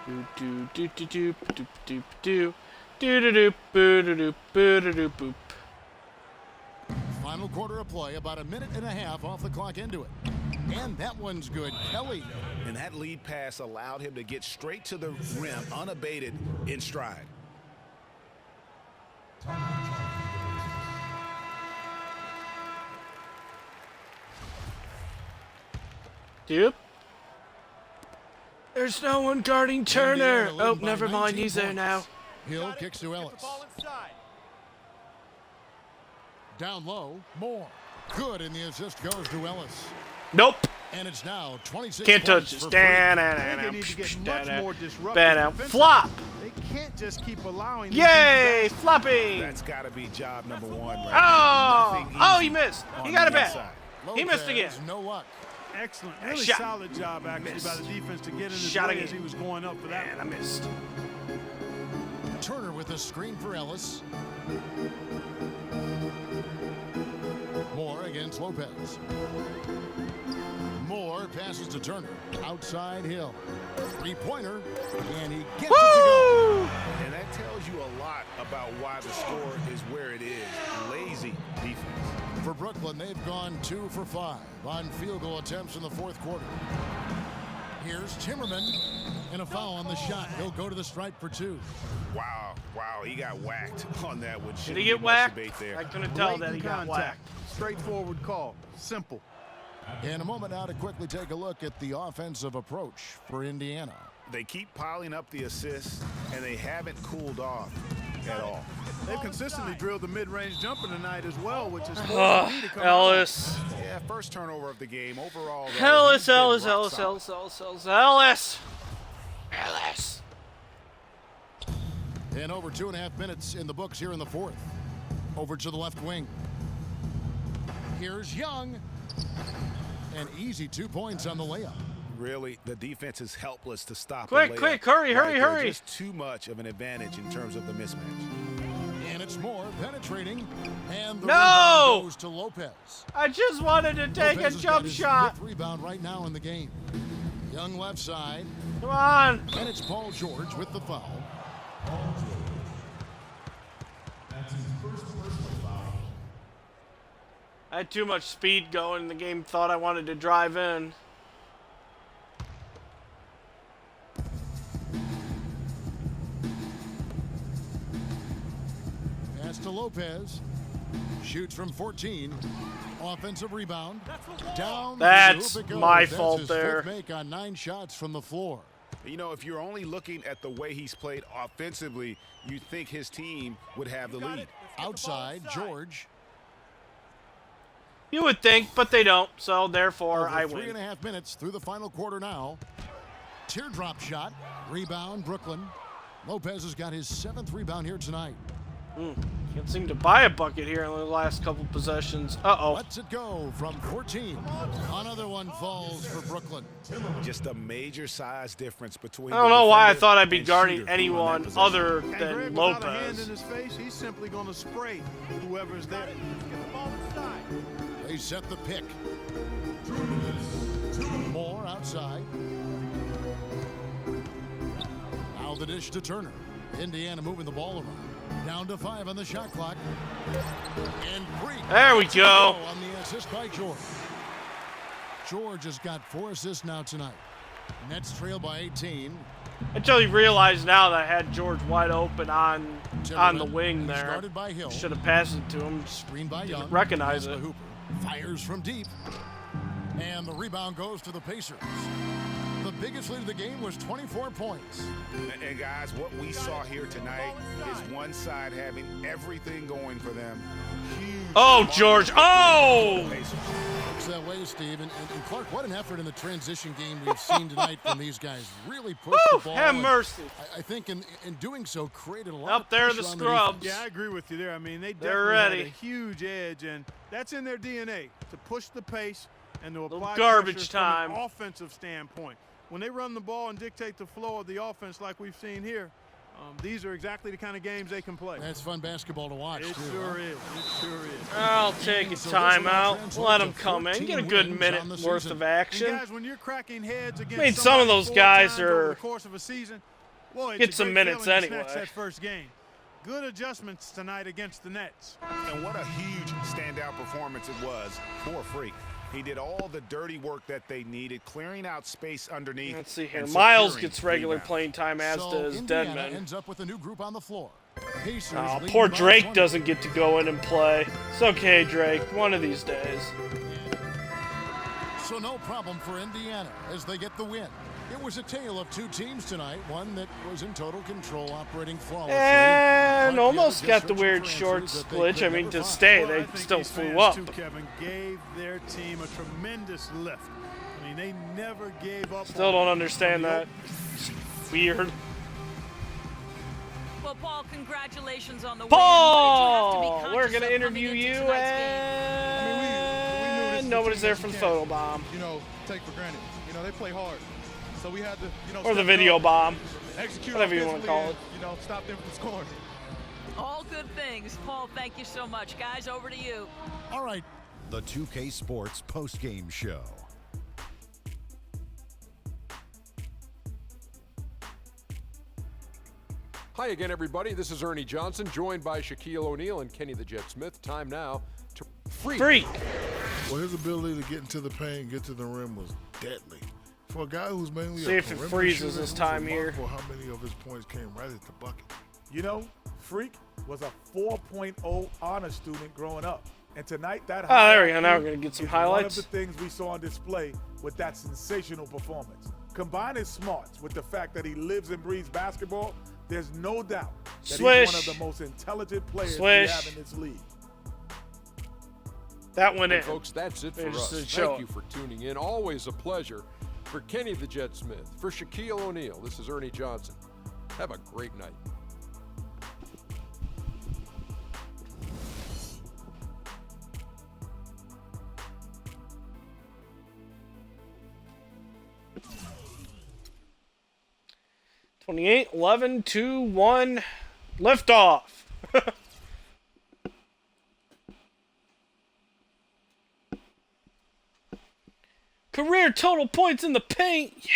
Do do do do do do do do do do boo do do boo do do boop. Final quarter of play, about a minute and a half off the clock into it. And that one's good. Kelly. And that lead pass allowed him to get straight to the rim unabated in stride. Dude. There's no one guarding Turner. Oh, never mind. He's there now. Hill kicks to Ellis. Down low, Moore. Good, and the assist goes to Ellis. Nope. And it's now 26 Can't touch points this. for They need to get much more disruptive. defensively. Flop. They can't just keep allowing these Yay, things flopping. That's got to be job number one. Right Oh, Nothing oh, easy he missed. on He got the it back. inside. He missed again. Lopez, no luck. Excellent. Really Shot. solid job, actually, by the defense to get in his Shot way again. as he was going up for that. And I missed. Turner with a screen for Ellis. Moore against Lopez. Moore passes to Turner. Outside Hill. Three-pointer. And he gets it to go. And that tells you a lot about why the score is where it is. Lazy defense. For Brooklyn, they've gone 2 for 5 on field goal attempts in the fourth quarter. Here's Timmerman, and a foul on the shot. He'll go to the stripe for 2. Wow, he got whacked on that one. Did he get whacked? There. I couldn't tell that he Blatant got contact. whacked. Straightforward call. Simple. In a moment now to quickly take a look at the offensive approach for Indiana. They keep piling up the assists, and they haven't cooled off at all. They've consistently drilled the mid-range jumper tonight as well, which is forcing me to come Ellis. Yeah, first turnover of the game overall. Ellis. Ellis. And over 2.5 minutes in the books here in the fourth. Over to the left wing. Here's Young. An easy 2 points on the layup. Really, the defense is helpless to stop. Quick, hurry. Just too much of an advantage in terms of the mismatch. And it's Moore penetrating. And the No! rebound goes to Lopez. I just wanted to take Lopez a has jump got his shot. 5th rebound right now in the game. Young left side. Come on. And it's Paul George with the foul. That's his first personal foul. I had too much speed going. The game thought I wanted to drive in. Pass to Lopez. Shoots from 14. Offensive rebound. Down That's the hoop it goes. my That's fault his there. fifth make on 9 shots from the floor. You know, if you're only looking at the way he's played offensively, you think his team would have the lead. Outside, George. You would think, but they don't. So therefore, Over I win. 3.5 minutes through the final quarter now. Teardrop shot. Rebound, Brooklyn. Lopez has got his 7th rebound here tonight. Can't seem to buy a bucket here in the last couple possessions. Uh-oh. Lets it go from 14. Another one falls for Brooklyn. Just a major size difference between. I don't know why I defender thought I'd be and guarding shooter anyone on that possession. other And than Greg, without a hand Lopez. in his face, he's simply going to spray whoever's there. Get the ball inside. They set the pick. More outside. Now the dish to Turner. Indiana moving the ball around. Down to 5 on the shot clock. And free. There we go. On the assist by George. George has got 4 assists now tonight. Nets trail by 18. Until you realize now that I had George wide open on the wing there. Started by Hill. Should have passed it to him. Screen by Didn't Young. recognize Pass to it. Hooper. Fires from deep. And the rebound goes to the Pacers. The biggest lead of the game was 24 points. And guys, what we saw here tonight is one side having everything going for them. Huge. Oh, George. Oh! Looks that way, Steve. And Clark, what an effort in the transition game we've seen tonight from these guys. Really pushed Woo, the ball. have and mercy. I think in doing so created a lot Up of there, pressure the on scrubs. Yeah, I agree with you there. I mean, they They're definitely ready. had a huge edge, and that's in their DNA, to push the pace and to apply garbage pressure time. from an offensive standpoint. When they run the ball and dictate the flow of the offense like we've seen here, these are exactly the kind of games they can play. That's fun basketball to watch, It too. sure is. It sure is. I'll take a timeout. Let them come in. Get a good minute worth of And action. guys, when you're cracking heads against I mean, some of somebody those 4 guys times over are- the course of a season, boy, it's Get a some great minutes feeling to anyway. snatch that first game. Good adjustments tonight against the Nets. And what a huge standout performance it was for Freak. He did all the dirty work that they needed, clearing out space underneath. Let's see here. and Miles securing gets regular rebounds. playing time, as So does Indiana Denman. ends up with a new group on the floor. Pacers Oh, leading poor by Drake 20. doesn't get to go in and play. It's okay, Drake. One of these days. So no problem for Indiana as they get the win. It was a tale of 2 teams tonight, one that was in total control, operating flawlessly. And but almost the got other the just weird searching short transfers that they glitch. could I mean, never to find. stay, Well, I they think still these flew fans, up. too, Kevin, gave their team a tremendous lift. I mean, they never gave up. Still on don't it. understand that. Weird. Well, Paul, congratulations on the Paul! win. We're But you have to be going conscious to of interview coming into you, tonight's game. and nobody's there for the photo bomb. Take for granted. They play hard. So we had to, Or the video bomb. execute Whatever you want to call it. and, stop them from scoring. All good things. Paul, thank you so much. Guys, over to you. All right. The 2K Sports postgame show. Hi again, everybody. This is Ernie Johnson, joined by Shaquille O'Neal and Kenny the Jet Smith. Time now to Freak. Well, his ability to get into the paint, get to the rim was deadly. For a guy who's mainly See a if it perimeter freezes shooter, this it was time here. remarkable how many of his points came right at the bucket. You know, Freak was a 4.0 honor student growing up. And tonight, that Oh, there we go. highlight Now we're going to get some is highlights. One of the things we saw on display with that sensational performance. Combine his smarts with the fact that he lives and breathes basketball, there's no doubt that Swish. he's one of the most intelligent players Swish. we have in this league. That went And in. folks, that's it for Finish us. the show. Thank you for tuning in. Always a pleasure. For Kenny the Jet Smith, for Shaquille O'Neal, this is Ernie Johnson. Have a great night. $28, 11, 2, 1, liftoff. Career total points in the paint.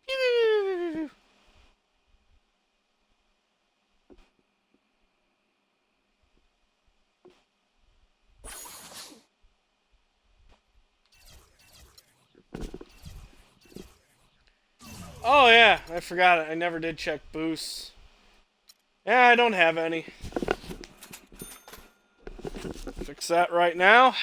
Yeah. Oh yeah, I forgot it. I never did check boosts. Yeah, I don't have any. Fix that right now.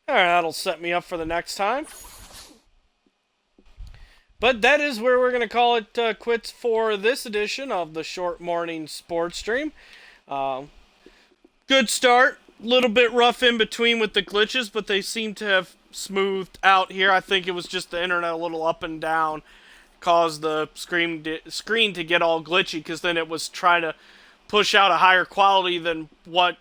Alright, that'll set me up for the next time. But that is where we're going to call it quits for this edition of the Short Morning Sports Stream. Good start. A little bit rough in between with the glitches, but they seem to have smoothed out here. I think it was just the internet a little up and down caused the screen to get all glitchy, because then it was trying to push out a higher quality than what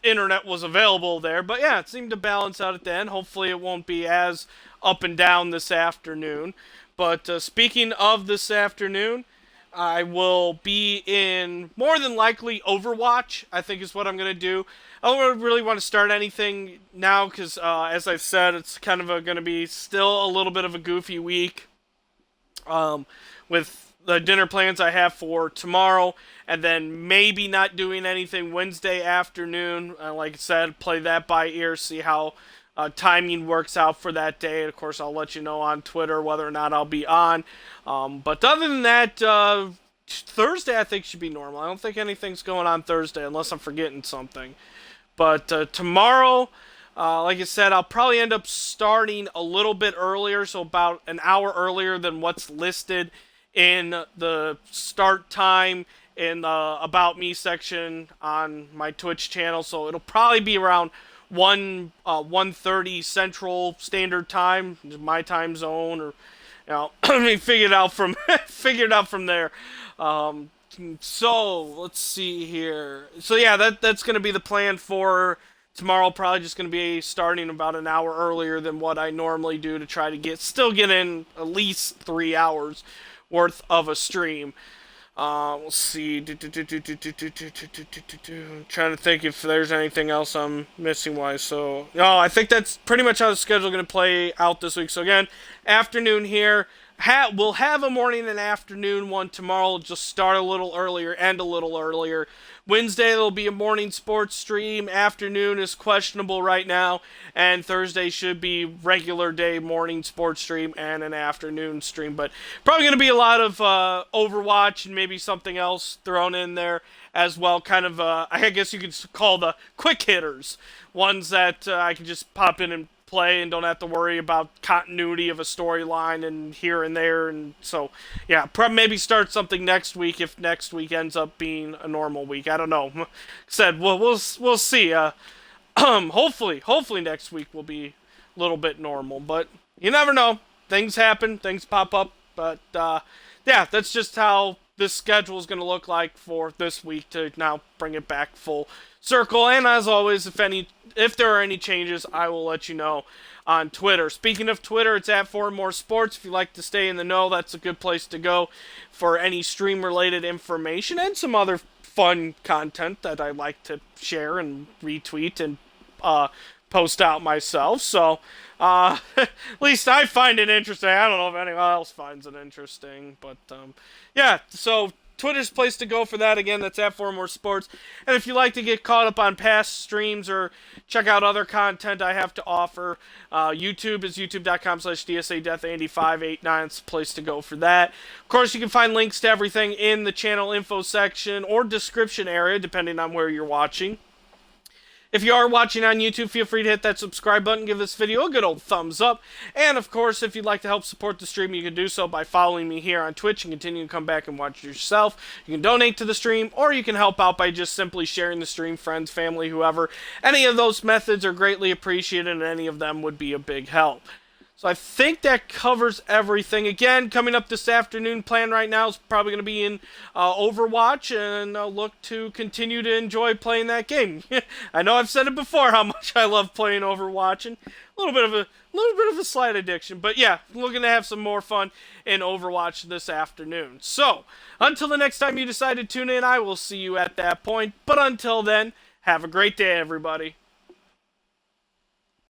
internet was available there. But yeah, it seemed to balance out at the end. Hopefully it won't be as up and down this afternoon. But speaking of this afternoon, I will be in, more than likely, Overwatch, I think is what I'm going to do. I don't really want to start anything now because, as I've said, it's kind of going to be still a little bit of a goofy week with the dinner plans I have for tomorrow, and then maybe not doing anything Wednesday afternoon. Like I said, play that by ear, see how timing works out for that day. And of course, I'll let you know on Twitter whether or not I'll be on. But other than that, Thursday I think should be normal. I don't think anything's going on Thursday unless I'm forgetting something. But tomorrow, like I said, I'll probably end up starting a little bit earlier, so about an hour earlier than what's listed in the start time in the About Me section on my Twitch channel. So it'll probably be around 1:30 Central Standard Time, my time zone, or I mean, figured out from there. So let's see here. So yeah, that's gonna be the plan for tomorrow. Probably just gonna be starting about an hour earlier than what I normally do to try to still get in at least 3 hours worth of a stream. We'll see. Trying to think if there's anything else I'm missing wise. So, no, I think that's pretty much how the schedule is going to play out this week. So, again, afternoon here. We'll have a morning and afternoon one tomorrow. Just start a little earlier, end a little earlier. Wednesday, there'll be a morning sports stream. Afternoon is questionable right now. And Thursday should be regular day morning sports stream and an afternoon stream. But probably going to be a lot of Overwatch and maybe something else thrown in there as well. Kind of, I guess you could call the quick hitters. Ones that I can just pop in and play and don't have to worry about continuity of a storyline and here and there. And so, yeah, probably maybe start something next week if next week ends up being a normal week. I don't know. Said, well, we'll see. Hopefully next week will be a little bit normal, but you never know. Things happen, things pop up, but yeah, that's just how this schedule is going to look like for this week to now bring it back full circle. And as always, if there are any changes, I will let you know on Twitter. Speaking of Twitter, it's at 4moresports. If you like to stay in the know, that's a good place to go for any stream-related information and some other fun content that I like to share and retweet and post out myself. So, at least I find it interesting. I don't know if anyone else finds it interesting, but yeah, so Twitter's the place to go for that. Again, that's at 4moresports. And if you like to get caught up on past streams or check out other content I have to offer, YouTube is youtube.com/DSADeathAndy589. It's the place to go for that. Of course, you can find links to everything in the channel info section or description area, depending on where you're watching. If you are watching on YouTube, feel free to hit that subscribe button, give this video a good old thumbs up, and of course, if you'd like to help support the stream, you can do so by following me here on Twitch and continue to come back and watch yourself. You can donate to the stream, or you can help out by just simply sharing the stream, friends, family, whoever. Any of those methods are greatly appreciated, and any of them would be a big help. So I think that covers everything. Again, coming up this afternoon, plan right now is probably going to be in Overwatch, and I'll look to continue to enjoy playing that game. I know I've said it before how much I love playing Overwatch, and a little bit of a slight addiction. But yeah, looking to have some more fun in Overwatch this afternoon. So until the next time you decide to tune in, I will see you at that point. But until then, have a great day, everybody.